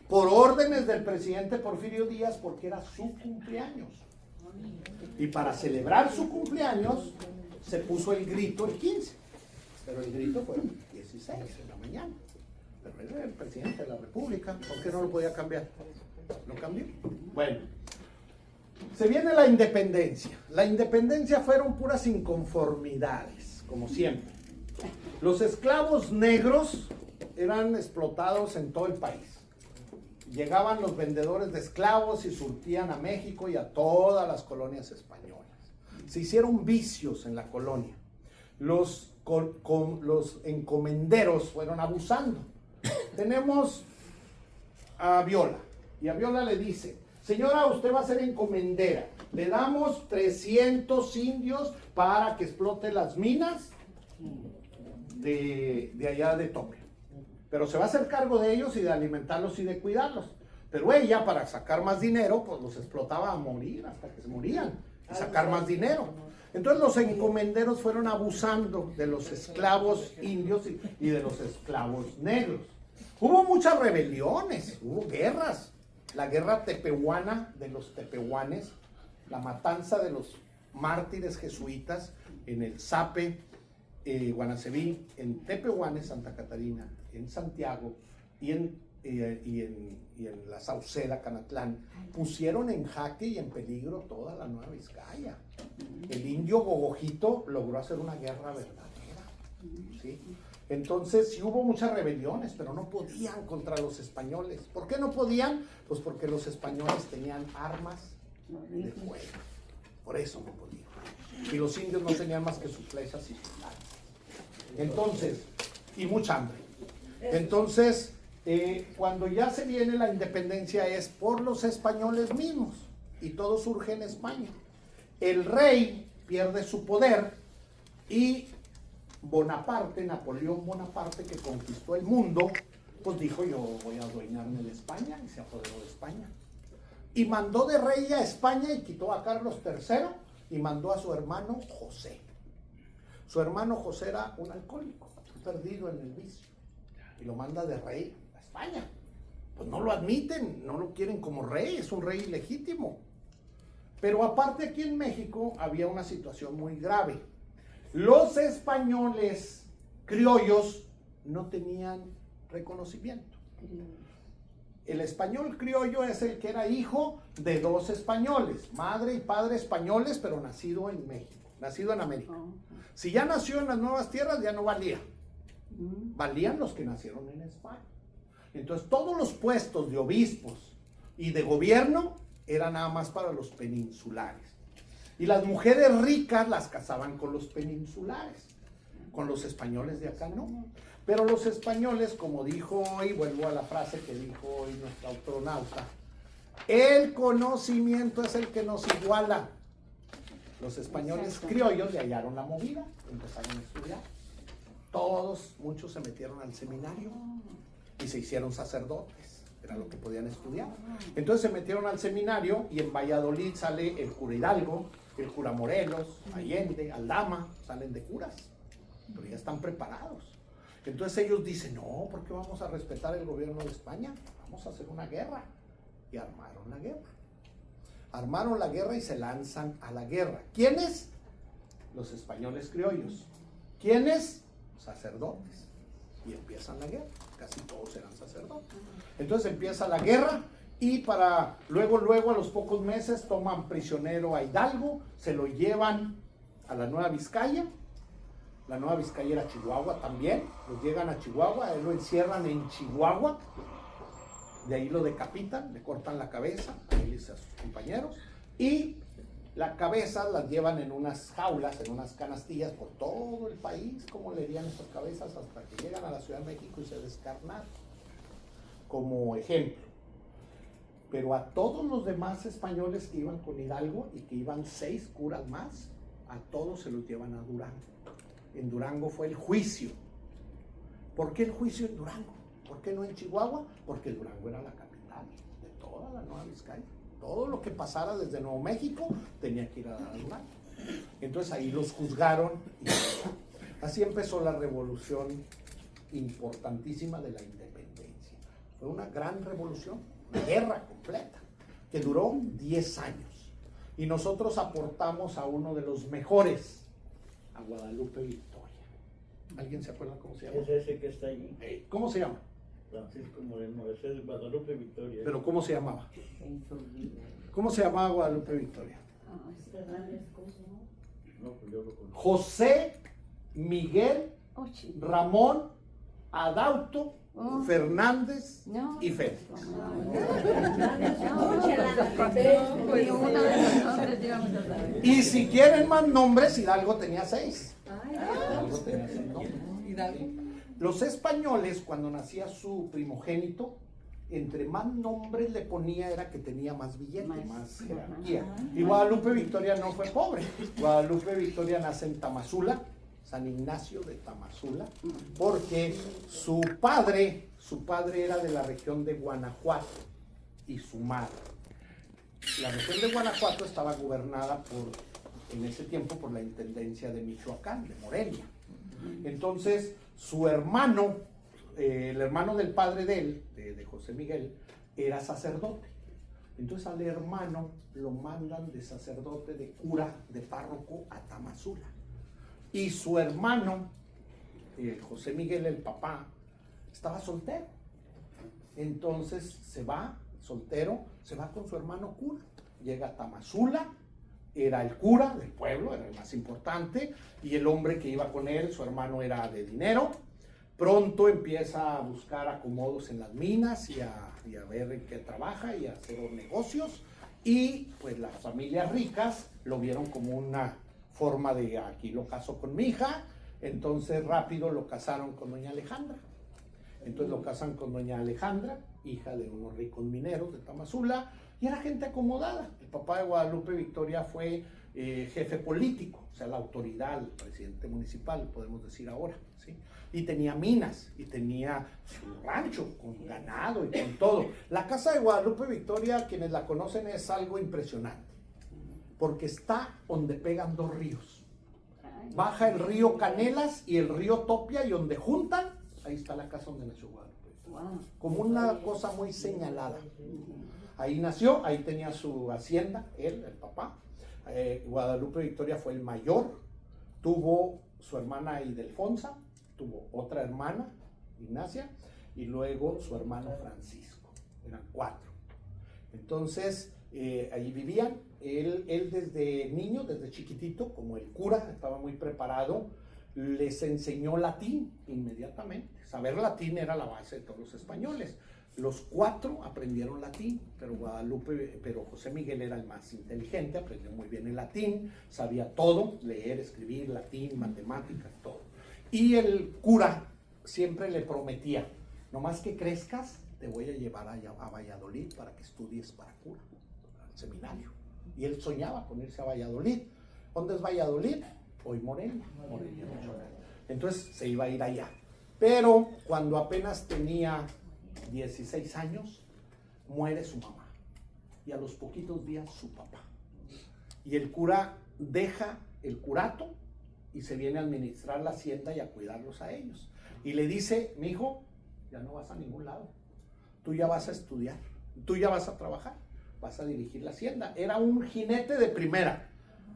por órdenes del presidente Porfirio Díaz, porque era su cumpleaños. Y para celebrar su cumpleaños se puso el grito el 15, pero el grito fue el 16 de la mañana. Pero él era el presidente de la República, ¿por qué no lo podía cambiar? ¿Lo cambió? Bueno, se viene la independencia. La independencia fueron puras inconformidades, como siempre. Los esclavos negros eran explotados en todo el país. Llegaban los vendedores de esclavos y surtían a México y a todas las colonias españolas. Se hicieron vicios en la colonia. Los encomenderos fueron abusando. Tenemos a Viola, y a Viola le dice: señora, usted va a ser encomendera, le damos 300 indios para que explote las minas de allá de Tope. Pero se va a hacer cargo de ellos y de alimentarlos y de cuidarlos. Pero ella, para sacar más dinero, pues los explotaba a morir hasta que se morían y sacar más dinero. Entonces los encomenderos fueron abusando de los esclavos indios y de los esclavos negros. Hubo muchas rebeliones, hubo guerras. La guerra tepehuana de los tepehuanes, la matanza de los mártires jesuitas en el Zape, Guanaceví, en Tepehuanes, Santa Catarina, en Santiago y en la Sauceda, Canatlán, pusieron en jaque y en peligro toda la Nueva Vizcaya. El indio Gogojito logró hacer una guerra verdadera, ¿sí? Entonces sí hubo muchas rebeliones, pero no podían contra los españoles. ¿Por qué no podían? Pues porque los españoles tenían armas de fuego. Por eso no podían. Y los indios no tenían más que sus flechas y sus lanzas. Entonces, y mucha hambre. Entonces, cuando ya se viene la independencia es por los españoles mismos. Y todo surge en España. El rey pierde su poder y Bonaparte, Napoleón Bonaparte, que conquistó el mundo, pues dijo: yo voy a adueñarme de España, y se apoderó de España. Y mandó de rey a España y quitó a Carlos III y mandó a su hermano José. Su hermano José era un alcohólico, perdido en el vicio, y lo manda de rey a España. Pues no lo admiten, no lo quieren como rey, es un rey ilegítimo. Pero aparte, aquí en México había una situación muy grave. Los españoles criollos no tenían reconocimiento. El español criollo es el que era hijo de dos españoles, madre y padre españoles, pero nacido en México, nacido en América. Si ya nació en las nuevas tierras, ya no valía. Valían los que nacieron en España. Entonces, todos los puestos de obispos y de gobierno eran nada más para los peninsulares. Y las mujeres ricas las casaban con los peninsulares. Con los españoles de acá no. Pero los españoles, como dijo hoy, vuelvo a la frase que dijo hoy nuestro astronauta, el conocimiento es el que nos iguala. Los españoles criollos le hallaron la movida, empezaron a estudiar. Muchos se metieron al seminario y se hicieron sacerdotes. Era lo que podían estudiar. Entonces se metieron al seminario y en Valladolid sale el cura Hidalgo, el cura Morelos, Allende, Aldama, salen de curas, pero ya están preparados. Entonces ellos dicen: no, ¿por qué vamos a respetar el gobierno de España? Vamos a hacer una guerra. Y armaron la guerra. Armaron la guerra y se lanzan a la guerra. ¿Quiénes? Los españoles criollos. ¿Quiénes? Sacerdotes. Y empiezan la guerra. Casi todos eran sacerdotes. Entonces empieza la guerra y luego a los pocos meses toman prisionero a Hidalgo, se lo llevan a la Nueva Vizcaya. La Nueva Vizcaya era Chihuahua también. Los llegan a Chihuahua, él lo encierran en Chihuahua. De ahí lo decapitan, le cortan la cabeza a él y a sus compañeros. Y la cabeza las llevan en unas jaulas, en unas canastillas por todo el país. ¿Cómo le harían estas cabezas? Hasta que llegan a la Ciudad de México y se descarnaron. Como ejemplo. Pero a todos los demás españoles que iban con Hidalgo y que iban 6 curas más, a todos se los llevan a Durango. En Durango fue el juicio. ¿Por qué el juicio en Durango? ¿Por qué no en Chihuahua? Porque Durango era la capital de toda la Nueva Vizcaya. Todo lo que pasara desde Nuevo México tenía que ir a Durango. Entonces ahí los juzgaron y así empezó la revolución importantísima de la independencia. Fue una gran revolución, una guerra completa, que duró 10 años. Y nosotros aportamos a uno de los mejores, a Guadalupe Victoria. ¿Alguien se acuerda cómo se llama? Es ese que está allí. ¿Cómo se llama? Francisco Moreno, ese es Guadalupe Victoria. ¿Pero cómo se llamaba? ¿Cómo se llamaba Guadalupe Victoria? No, pues yo lo conozco. José Miguel Ramón Adauto Fernández y Félix. Y si quieren más nombres, Hidalgo tenía 6. Hidalgo tenía 6 nombres. Los españoles, cuando nacía su primogénito, entre más nombres le ponía era que tenía más billete, más Ajá. jerarquía. Y Guadalupe Victoria no fue pobre. Guadalupe Victoria nace en Tamazula, San Ignacio de Tamazula, porque su padre era de la región de Guanajuato y su madre. La región de Guanajuato estaba gobernada en ese tiempo por la intendencia de Michoacán, de Morelia. Entonces, su hermano, el hermano del padre de él, de José Miguel, era sacerdote. Entonces al hermano lo mandan de sacerdote, de cura, de párroco a Tamazula. Y su hermano, José Miguel, el papá, estaba soltero. Entonces se va, soltero, se va con su hermano cura. Llega a Tamazula, era el cura del pueblo, era el más importante, y el hombre que iba con él, su hermano, era de dinero. Pronto empieza a buscar acomodos en las minas y a ver en qué trabaja y a hacer negocios. Y pues las familias ricas lo vieron como una forma de, aquí lo caso con mi hija. Entonces rápido lo casaron con doña Alejandra. Entonces lo casan con doña Alejandra, hija de unos ricos mineros de Tamazula, y era gente acomodada. El papá de Guadalupe Victoria fue jefe político, o sea, la autoridad, el presidente municipal, podemos decir ahora, ¿sí? Y tenía minas, y tenía su rancho con ganado y con todo. La casa de Guadalupe Victoria, quienes la conocen, es algo impresionante, porque está donde pegan dos ríos. Baja el río Canelas y el río Topia, y donde juntan, ahí está la casa donde nació Guadalupe Victoria. Como una cosa muy señalada. Ahí nació, ahí tenía su hacienda, él, el papá. Guadalupe Victoria fue el mayor, tuvo su hermana Ildefonsa, tuvo otra hermana, Ignacia, y luego su hermano Francisco. Eran 4. Entonces, allí vivían. Él desde niño, desde chiquitito, como el cura, estaba muy preparado, les enseñó latín inmediatamente. Saber latín era la base de todos los españoles. Los 4 aprendieron latín, pero José Miguel era el más inteligente, aprendió muy bien el latín, sabía todo, leer, escribir, latín, matemáticas, todo. Y el cura siempre le prometía, nomás que crezcas, te voy a llevar a Valladolid para que estudies para cura, al seminario. Y él soñaba con irse a Valladolid. ¿Dónde es Valladolid? Hoy Morelia, Michoacán. Entonces se iba a ir allá. Pero cuando apenas tenía 16 años, muere su mamá. Y a los poquitos días su papá. Y el cura deja el curato y se viene a administrar la hacienda y a cuidarlos a ellos. Y le dice, mi hijo, ya no vas a ningún lado. Tú ya vas a estudiar. Tú ya vas a trabajar. Vas a dirigir la hacienda. Era un jinete de primera.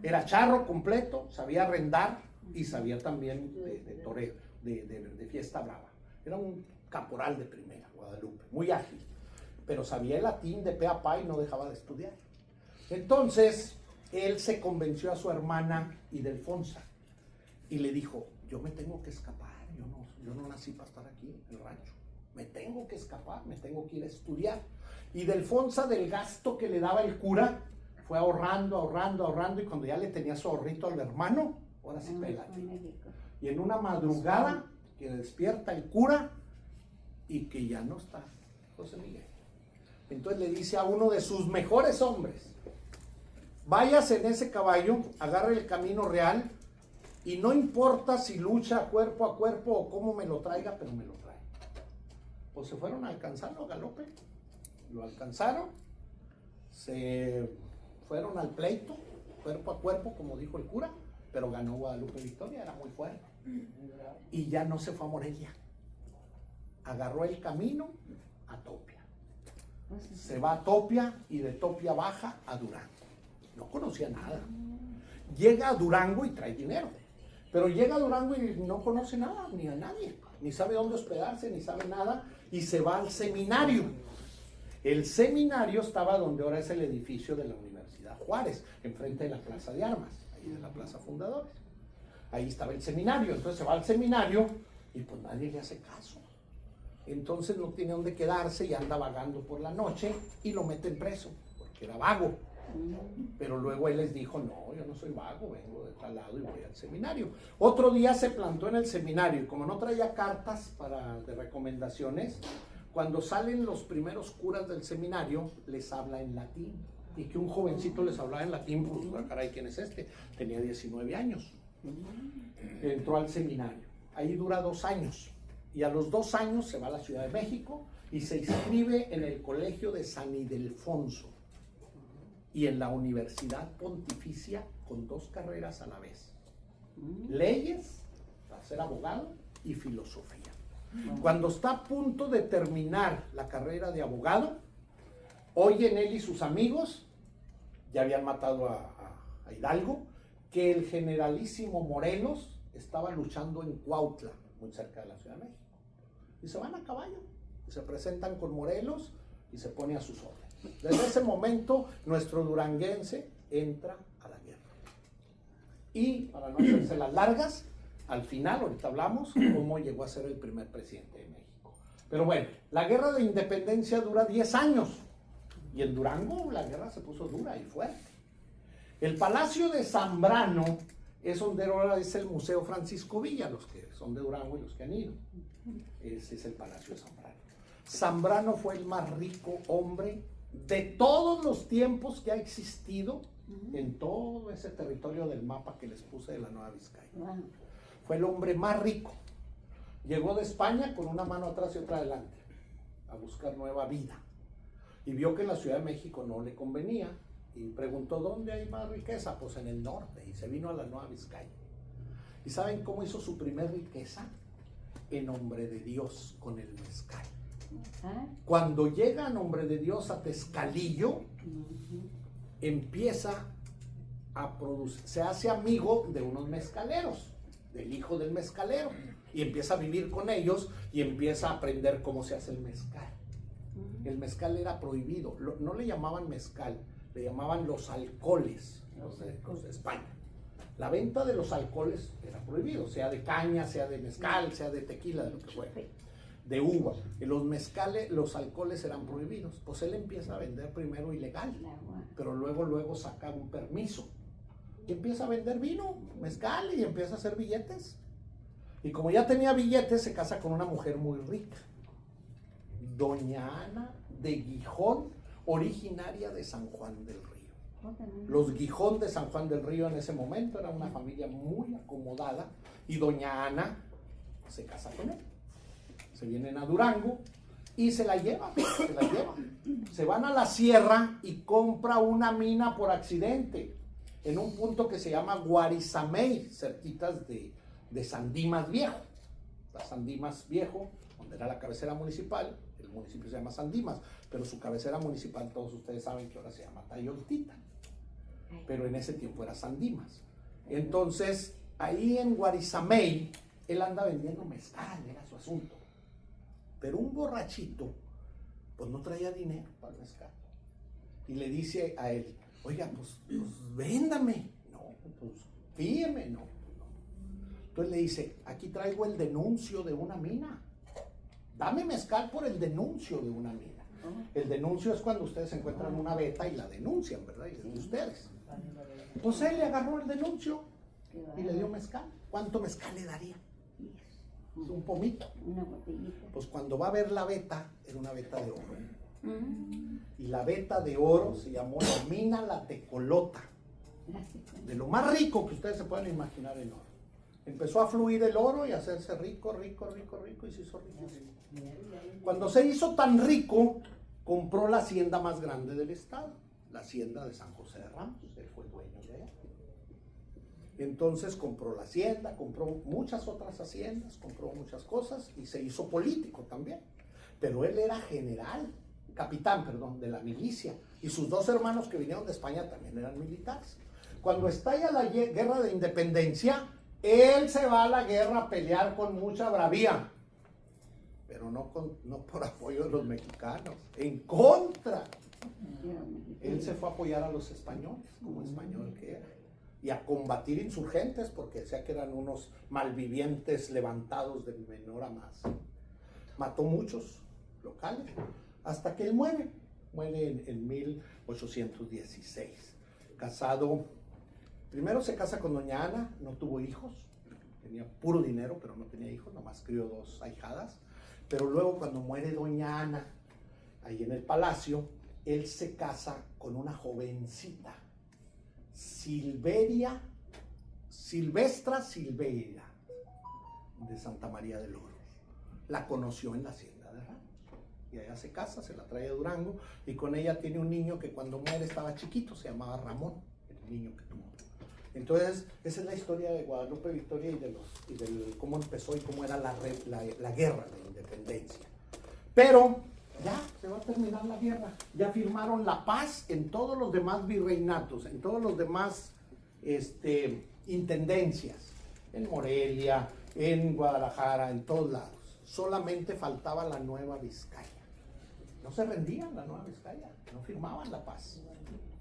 Era charro completo, sabía arrendar y sabía también de toreo, de fiesta brava. Era un caporal de primera, Guadalupe, muy ágil, pero sabía el latín de pe a pa y no dejaba de estudiar. Entonces, él se convenció a su hermana Ildefonsa y le dijo, yo me tengo que escapar, yo no nací para estar aquí en el rancho, me tengo que escapar, me tengo que ir a estudiar. Ildefonsa, del gasto que le daba el cura, fue ahorrando, y cuando ya le tenía su ahorrito al hermano, ahora sí pélate. Y en una madrugada que despierta el cura y que ya no está José Miguel. Entonces le dice a uno de sus mejores hombres, váyase en ese caballo, agarre el camino real y no importa si lucha cuerpo a cuerpo o cómo me lo traiga, pero me lo trae. Pues se fueron a alcanzarlo a galope, lo alcanzaron, se fueron al pleito, cuerpo a cuerpo, como dijo el cura, pero ganó Guadalupe Victoria, era muy fuerte. Y ya no se fue a Morelia. Agarró el camino a Topia. Se va a Topia y de Topia baja a Durango. No conocía nada. Llega a Durango y trae dinero. Pero llega a Durango y no conoce nada, ni a nadie. Ni sabe dónde hospedarse, ni sabe nada. Y se va al seminario. El seminario estaba donde ahora es el edificio de la Universidad Juárez, enfrente de la Plaza de Armas, ahí de la Plaza Fundadores. Ahí estaba el seminario, entonces se va al seminario y pues nadie le hace caso. Entonces no tiene dónde quedarse y anda vagando por la noche y lo meten preso, porque era vago. Pero luego él les dijo, no, yo no soy vago, vengo de tal lado y voy al seminario. Otro día se plantó en el seminario y como no traía cartas de recomendaciones, cuando salen los primeros curas del seminario, les habla en latín. Y que un jovencito les hablaba en latín, pues, caray, ¿quién es este? Tenía 19 años. Entró al seminario. Ahí dura 2 años. Y a los 2 años se va a la Ciudad de México y se inscribe en el Colegio de San Ildefonso y en la Universidad Pontificia con 2 carreras a la vez. Leyes, para ser abogado, y filosofía. Cuando está a punto de terminar la carrera de abogado, oyen él y sus amigos, ya habían matado a Hidalgo, que el generalísimo Morelos estaba luchando en Cuautla, muy cerca de la Ciudad de México. Y se van a caballo, y se presentan con Morelos y se pone a sus órdenes. Desde ese momento, nuestro duranguense entra a la guerra. Y, para no hacerse las largas, al final, ahorita hablamos, cómo llegó a ser el primer presidente de México. Pero bueno, la guerra de independencia dura 10 años. Y en Durango la guerra se puso dura y fuerte. El Palacio de Zambrano es donde ahora es el Museo Francisco Villa, los que son de Durango y los que han ido. Ese es el Palacio de Zambrano. Zambrano fue el más rico hombre de todos los tiempos que ha existido en todo ese territorio del mapa que les puse de la Nueva Vizcaya. Fue el hombre más rico. Llegó de España con una mano atrás y otra adelante a buscar nueva vida. Y vio que en la Ciudad de México no le convenía y preguntó, ¿dónde hay más riqueza? Pues en el norte, y se vino a la Nueva Vizcaya. ¿Y saben cómo hizo su primer riqueza? En Nombre de Dios, con el mezcal. Cuando llega a Nombre de Dios a Tezcalillo, empieza a producir, se hace amigo de unos mezcaleros, del hijo del mezcalero, y empieza a vivir con ellos y empieza a aprender cómo se hace el mezcal. El mezcal era prohibido, no le llamaban mezcal, le llamaban los alcoholes, los de España. La venta de los alcoholes era prohibido, sea de caña, sea de mezcal, sea de tequila, de lo que fuera, de uva. Los alcoholes eran prohibidos. Pues él empieza a vender primero ilegal, pero luego saca un permiso y empieza a vender vino, mezcal, y empieza a hacer billetes. Y como ya tenía billetes, se casa con una mujer muy rica, doña Ana de Gijón, originaria de San Juan del Río. Los Gijón de San Juan del Río en ese momento era una familia muy acomodada, y doña Ana se casa con él. Se vienen a Durango y se la llevan. Se van a la sierra y compra una mina por accidente en un punto que se llama Guarizamey, cerquitas de San Dimas Viejo. San Dimas Viejo, donde era la cabecera municipal, el municipio se llama San Dimas, pero su cabecera municipal, todos ustedes saben que ahora se llama Tayoltita, pero en ese tiempo era San Dimas. Entonces, ahí en Guarizamey, él anda vendiendo mezcal, era su asunto. Pero un borrachito, pues no traía dinero para el mezcal. Y le dice a él, oiga, pues véndame. No, pues fíjeme, no. Entonces le dice, aquí traigo el denuncio de una mina. Dame mezcal por el denuncio de una mina. El denuncio es cuando ustedes encuentran una veta y la denuncian, ¿verdad? Y es de ustedes. Entonces él le agarró el denuncio y le dio mezcal. ¿Cuánto mezcal le daría? Un pomito. Una botellita. Pues cuando va a ver la veta, era una veta de oro. Y la veta de oro se llamó la mina La Tecolota. De lo más rico que ustedes se pueden imaginar en oro. Empezó a fluir el oro y a hacerse rico y se hizo riquísimo. Cuando se hizo tan rico, compró la hacienda más grande del estado, la hacienda de San José de Ramos. Él fue dueño de ella. Entonces compró la hacienda, compró muchas otras haciendas, compró muchas cosas y se hizo político también. Pero él era capitán, de la milicia. Y sus 2 hermanos que vinieron de España también eran militares. Cuando estalla la guerra de independencia, él se va a la guerra a pelear con mucha bravía. Pero no por apoyo de los mexicanos, en contra. Él se fue a apoyar a los españoles, como español que era. Y a combatir insurgentes, porque decía que eran unos malvivientes levantados de menor a más. Mató muchos locales, hasta que él muere en 1816. Casado, primero se casa con doña Ana, no tuvo hijos, tenía puro dinero, pero no tenía hijos, nomás crió 2 ahijadas. Pero luego cuando muere doña Ana, ahí en el palacio, él se casa con una jovencita, Silvestra Silveira, de Santa María del Oro. La conoció en la hacienda de Ramos. Y allá se casa, se la trae a Durango, y con ella tiene un niño que cuando muere estaba chiquito, se llamaba Ramón, el niño que tuvo. Entonces, esa es la historia de Guadalupe Victoria y de cómo empezó y cómo era la guerra de independencia. Pero ya se va a terminar la guerra. Ya firmaron la paz en todos los demás virreinatos, en todos los demás intendencias, en Morelia, en Guadalajara, en todos lados. Solamente faltaba la Nueva Vizcaya. No se rendían la Nueva Vizcaya, no firmaban la paz,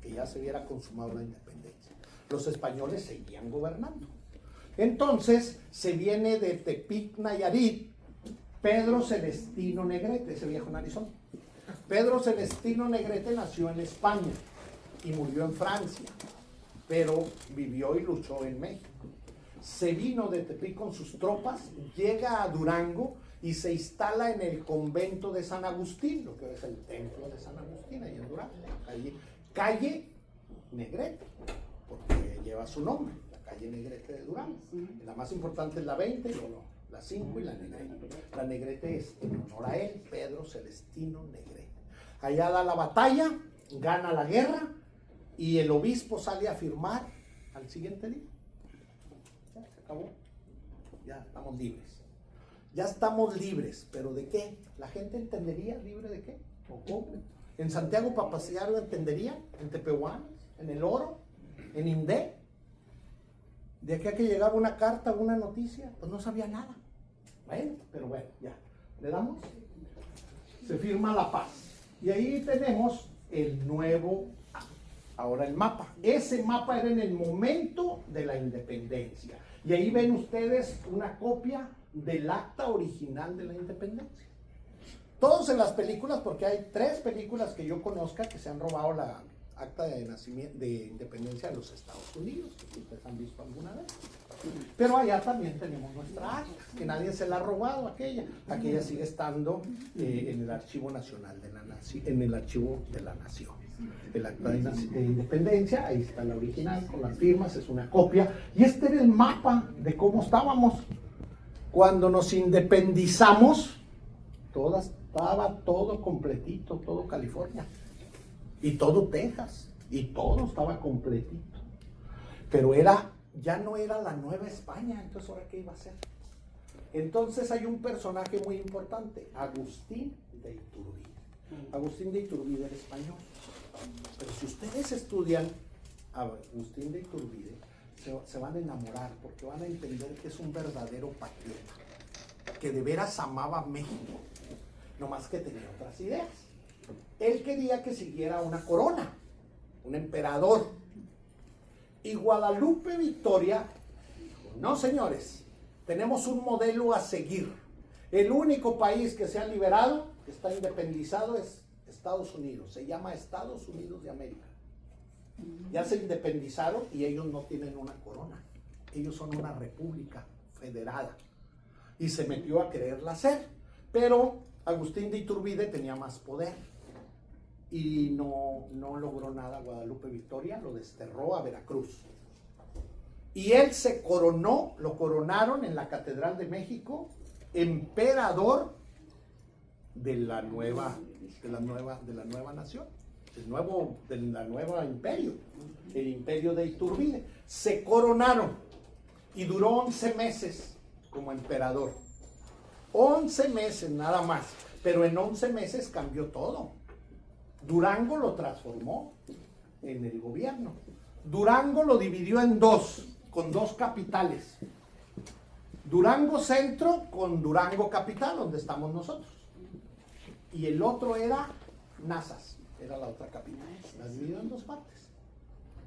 que ya se hubiera consumado la independencia. Los españoles seguían gobernando. Entonces se viene de Tepic, Nayarit, Pedro Celestino Negrete, ese viejo narizón. Pedro Celestino Negrete nació en España y murió en Francia, pero vivió y luchó en México. Se vino de Tepic con sus tropas, llega a Durango y se instala en el convento de San Agustín, lo que es el templo de San Agustín, ahí en Durango, calle Negrete, porque lleva su nombre, la calle Negrete de Durango. La más importante es la 20, luego la 5 y la Negrete. La Negrete es en honor a él, Pedro Celestino Negrete. Allá da la batalla, gana la guerra y el obispo sale a firmar al siguiente día. Ya se acabó, ya estamos libres. Ya estamos libres, pero ¿de qué? ¿La gente entendería libre de qué? ¿O cómo? ¿En Santiago para pasear lo entendería? ¿En Tepehuanes? ¿En El Oro? ¿En Indé? ¿De aquí a que llegaba una carta, una noticia? Pues no sabía nada. Bueno, pero bueno, ya. ¿Le damos? Se firma la paz. Y ahí tenemos el nuevo, ahora el mapa. Ese mapa era en el momento de la independencia. Y ahí ven ustedes una copia del acta original de la independencia. Todos en las películas, porque hay 3 películas que yo conozca que se han robado la acta de nacimiento, de independencia de los Estados Unidos, que ustedes han visto alguna vez. Pero allá también tenemos nuestra acta, que nadie se la ha robado aquella sigue estando en el Archivo Nacional de la Nación, en el Archivo de la Nación. El acta de independencia, ahí está la original con las firmas, es una copia, y este era el mapa de cómo estábamos. Cuando nos independizamos, estaba todo completito, todo California, y todo Texas, y todo estaba completito. Pero ya no era la Nueva España, entonces ¿ahora qué iba a ser? Entonces hay un personaje muy importante, Agustín de Iturbide. Agustín de Iturbide era español. Pero si ustedes estudian a Agustín de Iturbide, se van a enamorar, porque van a entender que es un verdadero patriota, que de veras amaba México, no más que tenía otras ideas. Él quería que siguiera una corona, un emperador. Y Guadalupe Victoria dijo, no señores, tenemos un modelo a seguir. El único país que se ha liberado, que está independizado, es Estados Unidos. Se llama Estados Unidos de América. Ya se independizaron y ellos no tienen una corona. Ellos son una república federada. Y se metió a quererla hacer. Pero Agustín de Iturbide tenía más poder. Y no logró nada. Guadalupe Victoria lo desterró a Veracruz. Y él se coronó, lo coronaron en la Catedral de México, emperador de la nueva nación. Del nuevo imperio, el imperio de Iturbide. Se coronaron y duró 11 meses como emperador. 11 meses nada más, pero en 11 meses cambió todo. Durango lo transformó en el gobierno. Durango lo dividió en 2, con 2 capitales. Durango Centro con Durango Capital, donde estamos nosotros. Y el otro era Nazas. Era la otra capital, la dividió en 2 partes.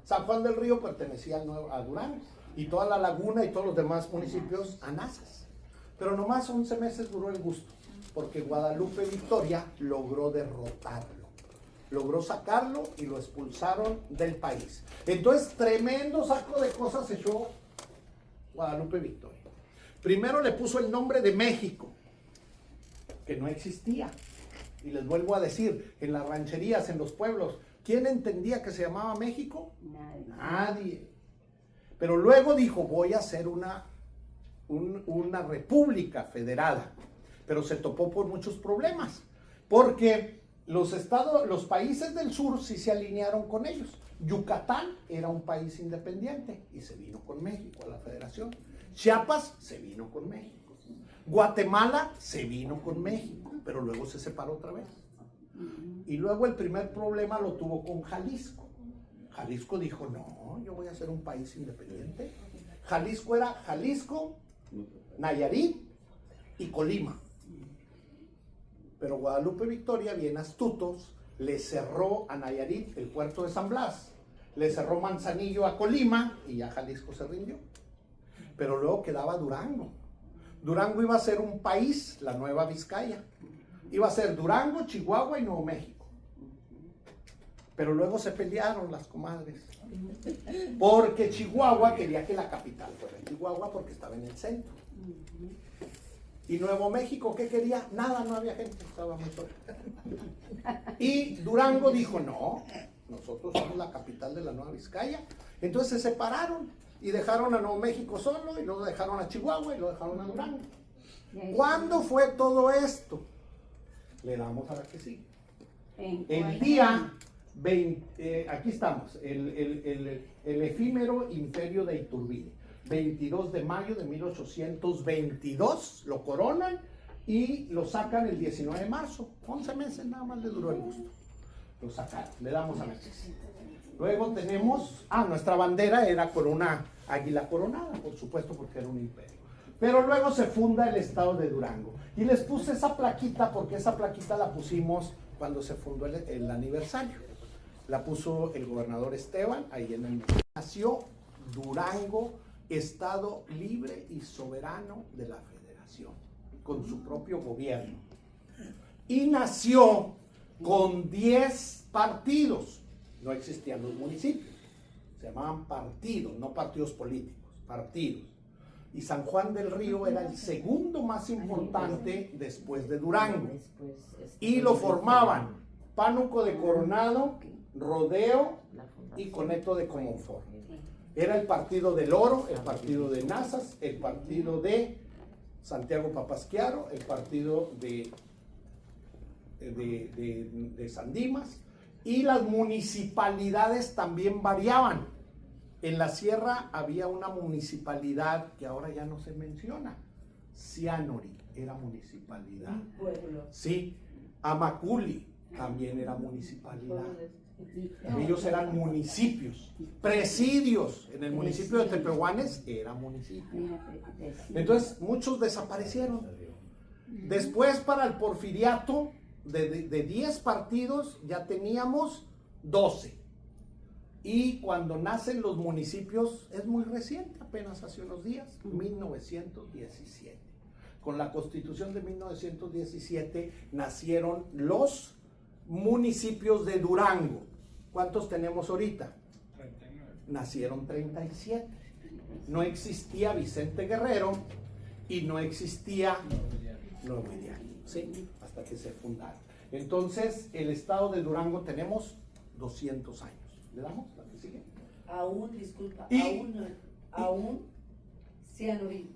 San Juan del Río pertenecía a Durango y toda la laguna y todos los demás municipios a Nazas. Pero nomás 11 meses duró el gusto, porque Guadalupe Victoria logró derrotarlo, logró sacarlo y lo expulsaron del país. Entonces, tremendo saco de cosas echó Guadalupe Victoria. Primero le puso el nombre de México, que no existía. Y les vuelvo a decir, en las rancherías, en los pueblos, ¿quién entendía que se llamaba México? Nadie. Pero luego dijo, voy a hacer una república federada. Pero se topó por muchos problemas, porque los países del sur sí se alinearon con ellos. Yucatán era un país independiente y se vino con México a la federación. Chiapas se vino con México. Guatemala se vino con México, pero luego se separó otra vez. Y luego el primer problema lo tuvo con Jalisco. Jalisco dijo, no, yo voy a ser un país independiente. Jalisco era Jalisco, Nayarit y Colima. Pero Guadalupe Victoria, bien astutos, le cerró a Nayarit el puerto de San Blas, le cerró Manzanillo a Colima y ya Jalisco se rindió. Pero luego quedaba Durango. Durango iba a ser un país, la Nueva Vizcaya. Iba a ser Durango, Chihuahua y Nuevo México. Pero luego se pelearon las comadres. Porque Chihuahua quería que la capital fuera Chihuahua porque estaba en el centro. Y Nuevo México, ¿qué quería? Nada, no había gente, estaba muy solo. Y Durango dijo, no, nosotros somos la capital de la Nueva Vizcaya. Entonces se separaron y dejaron a Nuevo México solo y luego dejaron a Chihuahua y lo dejaron a Durango. ¿Cuándo fue todo esto? Le damos a la que sigue. El día 20, aquí estamos, el efímero imperio de Iturbide. 22 de mayo de 1822 lo coronan y lo sacan el 19 de marzo. 11 meses nada más le duró el gusto. Lo sacaron, le damos a la crisis. Luego tenemos, nuestra bandera era con una águila coronada, por supuesto, porque era un imperio. Pero luego se funda el estado de Durango. Y les puse esa plaquita porque esa plaquita la pusimos cuando se fundó el aniversario. La puso el gobernador Esteban, ahí en el... Nació Durango, Estado libre y soberano de la federación, con su propio gobierno. Y nació con 10 partidos. No existían los municipios, se llamaban partidos, no partidos políticos, partidos. Y San Juan del Río era el segundo más importante después de Durango. Y lo formaban Pánuco de Coronado, Rodeo y Coneto de Comonfort. Era el partido del Oro, el partido de Nazas, el partido de Santiago Papasquiaro, el partido de San Dimas, y las municipalidades también variaban. En la sierra había una municipalidad que ahora ya no se menciona, Cianori era municipalidad. Sí, Amaculi también era municipalidad. Ellos eran municipios, presidios. En el municipio de Tepehuanes era municipio. Entonces muchos desaparecieron. Después, para el porfiriato, de 10 partidos ya teníamos 12. Y cuando nacen los municipios es muy reciente, apenas hace unos días, 1917. Con la Constitución de 1917 nacieron los municipios de Durango. ¿Cuántos tenemos ahorita? 39. Nacieron 37. No existía Vicente Guerrero y no existía Nuevo Ideal, ¿sí? Hasta que se fundaron. Entonces, el estado de Durango tenemos 200 años. ¿Le damos la que sigue? Aún, disculpa, aún Cianuri,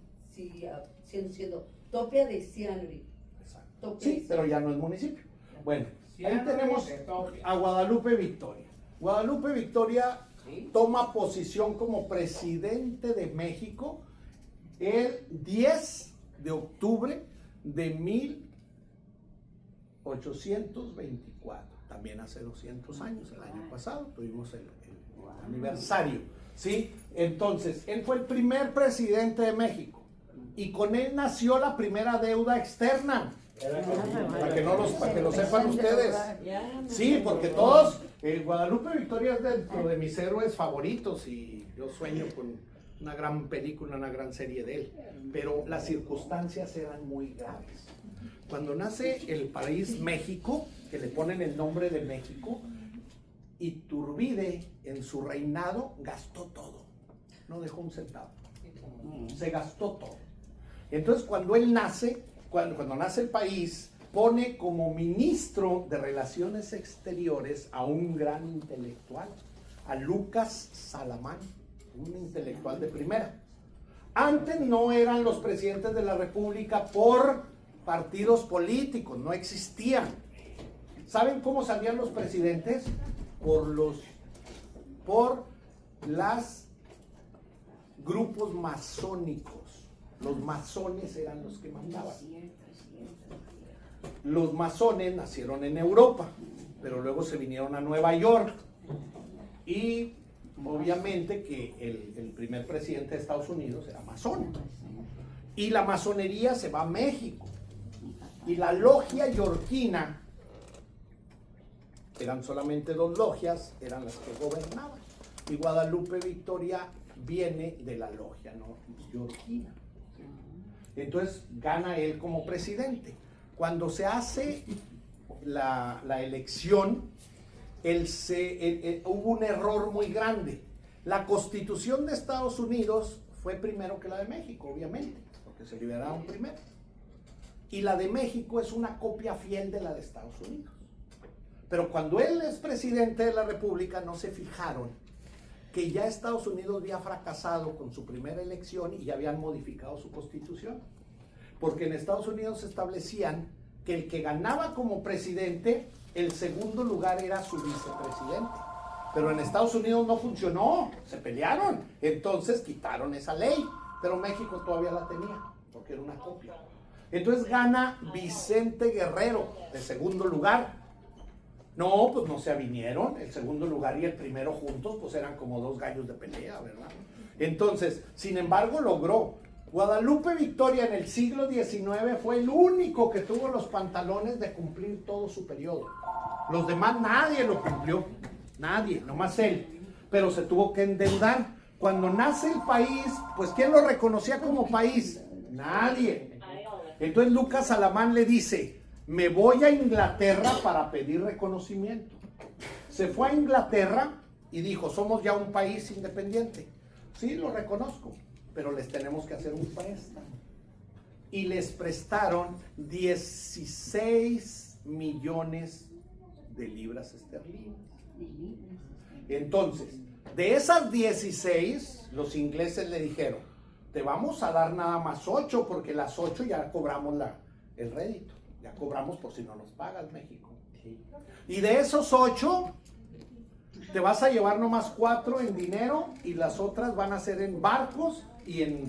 siendo Topia de Cianuri. Exacto. Sí, pero ya no es municipio. Bueno, ahí tenemos a Guadalupe Victoria. Guadalupe Victoria toma posición como presidente de México el 10 de octubre de 1824. También hace 200 años, el año pasado, tuvimos el aniversario. ¿Sí? Entonces, él fue el primer presidente de México y con él nació la primera deuda externa. Para que lo sepan ustedes. Sí, porque todos, Guadalupe Victoria es dentro de mis héroes favoritos y yo sueño con una gran película, una gran serie de él. Pero las circunstancias eran muy graves. Cuando nace el país México, que le ponen el nombre de México, Iturbide en su reinado gastó todo. No dejó un centavo. Se gastó todo. Entonces cuando él nace, cuando nace el país, pone como ministro de Relaciones Exteriores a un gran intelectual, a Lucas Salamán, un intelectual de primera. Antes no eran los presidentes de la República por partidos políticos, no existían. ¿Saben cómo salían los presidentes? Por los grupos masónicos. Los masones eran los que mandaban. Los masones nacieron en Europa, pero luego se vinieron a Nueva York. Y obviamente que el primer presidente de Estados Unidos era masón. Y la masonería se va a México. Y la logia yorquina, eran solamente 2 logias, eran las que gobernaban. Y Guadalupe Victoria viene de la logia, ¿no?, yorquina. Entonces gana él como presidente. Cuando se hace la elección, hubo un error muy grande. La Constitución de Estados Unidos fue primero que la de México, obviamente, porque se liberaron primero. Y la de México es una copia fiel de la de Estados Unidos. Pero cuando él es presidente de la República, no se fijaron que ya Estados Unidos había fracasado con su primera elección y ya habían modificado su constitución. Porque en Estados Unidos establecían que el que ganaba como presidente, el segundo lugar era su vicepresidente. Pero en Estados Unidos no funcionó, se pelearon. Entonces quitaron esa ley, pero México todavía la tenía, porque era una copia. Entonces gana Vicente Guerrero, de segundo lugar. No, pues no se avinieron, el segundo lugar y el primero juntos, pues eran como 2 gallos de pelea, ¿verdad? Entonces, sin embargo, logró. Guadalupe Victoria en el siglo XIX fue el único que tuvo los pantalones de cumplir todo su periodo. Los demás nadie lo cumplió, nadie, nomás él. Pero se tuvo que endeudar. Cuando nace el país, pues ¿quién lo reconocía como país? Nadie. Entonces Lucas Salamán le dice: me voy a Inglaterra para pedir reconocimiento. Se fue a Inglaterra y dijo: somos ya un país independiente. Sí, lo reconozco, pero les tenemos que hacer un préstamo. Y les prestaron 16 millones de libras esterlinas. Entonces, de esas 16, los ingleses le dijeron: te vamos a dar nada más 8, porque las 8 ya cobramos el rédito. Ya cobramos por si no nos pagas, México. Sí. Y de esos 8, te vas a llevar nomás 4 en dinero y las otras van a ser en barcos y en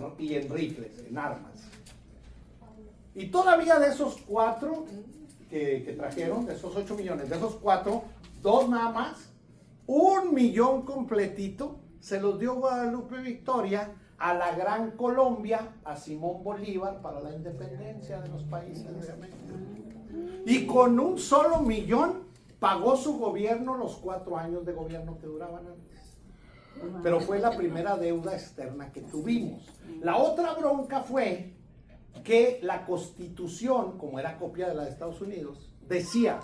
rifles, en armas. Y todavía de esos 4 que trajeron, de esos 8 millones, de esos 4, 2 nada más, 1 millón completito, se los dio Guadalupe Victoria a la Gran Colombia, a Simón Bolívar, para la independencia de los países de América. Y con 1 solo millón pagó su gobierno los 4 años de gobierno que duraban antes. Pero fue la primera deuda externa que tuvimos. La otra bronca fue que la Constitución, como era copia de la de Estados Unidos, decía: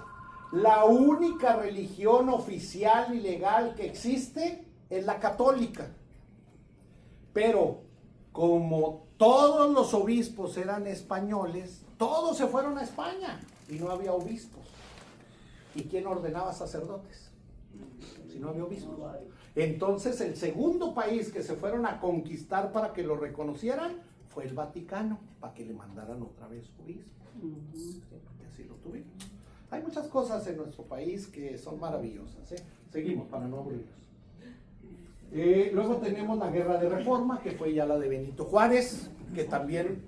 la única religión oficial y legal que existe es la católica. Pero como todos los obispos eran españoles, todos se fueron a España y no había obispos. ¿Y quién ordenaba sacerdotes? Si no había obispos. Entonces el segundo país que se fueron a conquistar para que lo reconocieran fue el Vaticano, para que le mandaran otra vez obispos. Porque así lo tuvimos. Hay muchas cosas en nuestro país que son maravillosas, ¿eh? Seguimos para no aburrirnos. Luego tenemos la Guerra de Reforma, que fue ya la de Benito Juárez, que también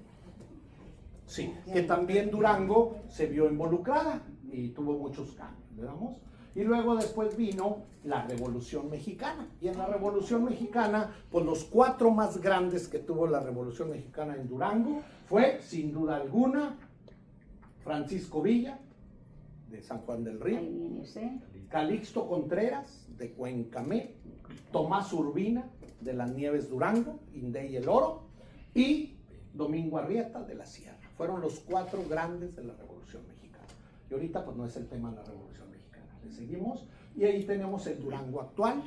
Durango se vio involucrada y tuvo muchos cambios, ¿verdad? Y luego después vino la Revolución Mexicana. Y en la Revolución Mexicana, pues los 4 más grandes que tuvo la Revolución Mexicana en Durango fue, sin duda alguna, Francisco Villa, de San Juan del Río, Calixto Contreras, de Cuencamé, Tomás Urbina, de las Nieves Durango, Inde y el Oro, y Domingo Arrieta, de la Sierra. Fueron los 4 grandes de la Revolución Mexicana. Y ahorita pues no es el tema de la Revolución Mexicana. Le seguimos, y ahí tenemos el Durango actual,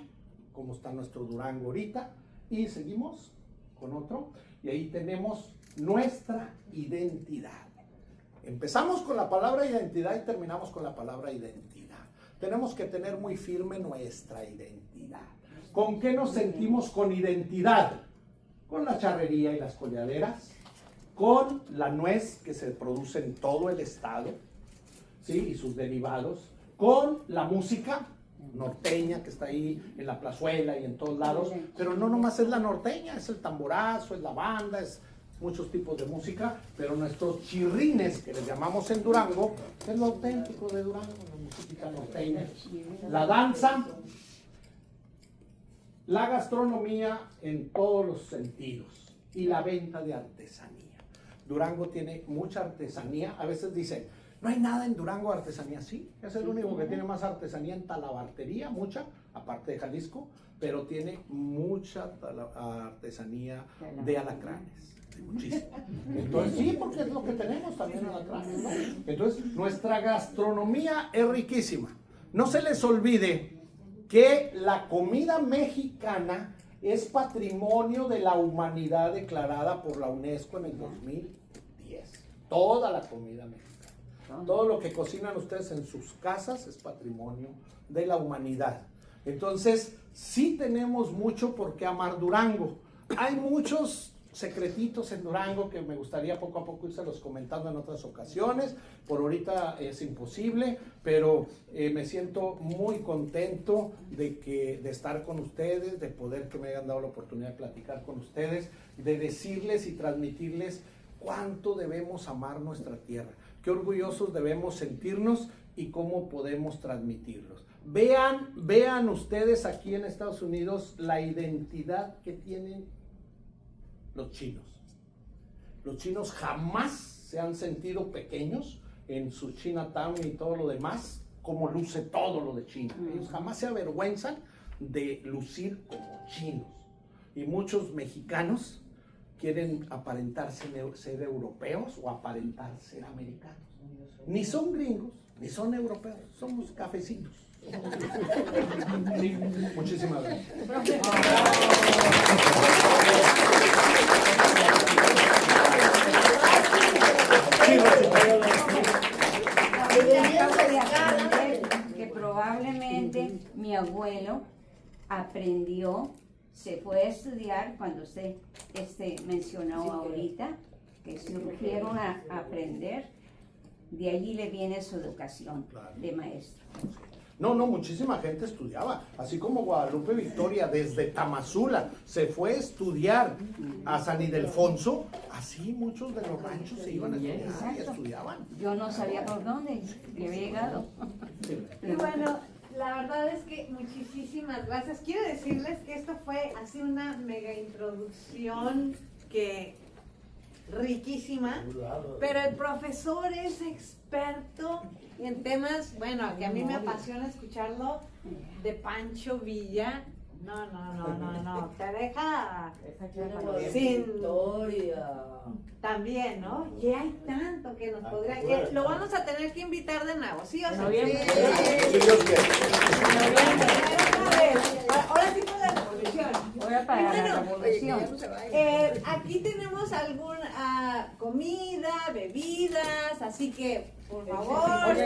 cómo está nuestro Durango ahorita, y seguimos con otro, y ahí tenemos nuestra identidad. Empezamos con la palabra identidad y terminamos con la palabra identidad. Tenemos que tener muy firme nuestra identidad. ¿Con qué nos sentimos con identidad? Con la charrería y las colladeras, con la nuez que se produce en todo el estado, ¿sí? Y sus derivados, con la música norteña que está ahí en la plazuela y en todos lados, pero no nomás es la norteña, es el tamborazo, es la banda, es muchos tipos de música, pero nuestros chirrines, que les llamamos en Durango, es lo auténtico de Durango, la música norteña, la danza, la gastronomía en todos los sentidos y la venta de artesanía. Durango tiene mucha artesanía, a veces dicen, no hay nada en Durango de artesanía, sí, es el único que tiene más artesanía en talabartería, mucha, aparte de Jalisco, pero tiene mucha artesanía de alacranes. Muchísimo. Entonces, sí, porque es lo que tenemos también alacranes, ¿no? Entonces, nuestra gastronomía es riquísima. No se les olvide que la comida mexicana es patrimonio de la humanidad declarada por la UNESCO en el 2010. Toda la comida mexicana. Todo lo que cocinan ustedes en sus casas es patrimonio de la humanidad. Entonces, sí tenemos mucho por qué amar Durango. Hay muchos secretitos en Durango que me gustaría poco a poco irselos comentando en otras ocasiones. Por ahorita es imposible, pero me siento muy contento de estar con ustedes, de poder que me hayan dado la oportunidad de platicar con ustedes, de decirles y transmitirles cuánto debemos amar nuestra tierra, qué orgullosos debemos sentirnos y cómo podemos transmitirlos. Vean ustedes aquí en Estados Unidos la identidad que tienen los chinos. Los chinos jamás se han sentido pequeños en su Chinatown y todo lo demás, como luce todo lo de China. Ellos jamás se avergüenzan de lucir como chinos. Y muchos mexicanos quieren aparentar ser europeos o aparentar ser americanos. Ni son gringos, ni son europeos, somos cafecitos. Sí, muchísimas gracias. Que probablemente mi abuelo aprendió, se fue a estudiar cuando usted mencionó ahorita, que surgieron a aprender, de allí le viene su educación de maestro. No, muchísima gente estudiaba, así como Guadalupe Victoria desde Tamazula se fue a estudiar a San Ildefonso, así muchos de los ranchos se iban a estudiar y estudiaban. Yo no sabía por dónde le había llegado. Y bueno, la verdad es que muchísimas gracias. Quiero decirles que esto fue así una mega introducción que riquísima, pero el profesor es experto en temas, bueno, que a mí me apasiona escucharlo, de Pancho Villa. No, te deja sin historia. También, ¿no? Y hay tanto que nos podría, que lo vamos a tener que invitar de nuevo, ¿sí o no? Si Dios quiere. Ahora sí para la revolución. Ahora para la revolución. Aquí tenemos alguna comida, bebidas, así que por favor.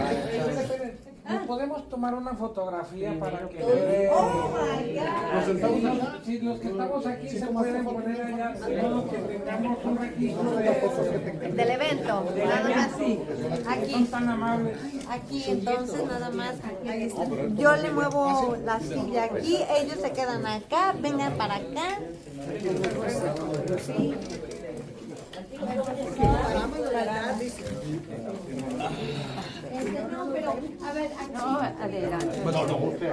¿Nos podemos tomar una fotografía para que Oh my God. Nos sentamos allá. si los que estamos aquí se pueden poner allá, de modo que tengamos un registro Del evento, nada más. Aquí. son tan amables. Aquí entonces nada más, yo le muevo la silla aquí, ellos se quedan acá, vengan para acá. Sí. No, pero a ver, aquí. No, adelante. No, usted.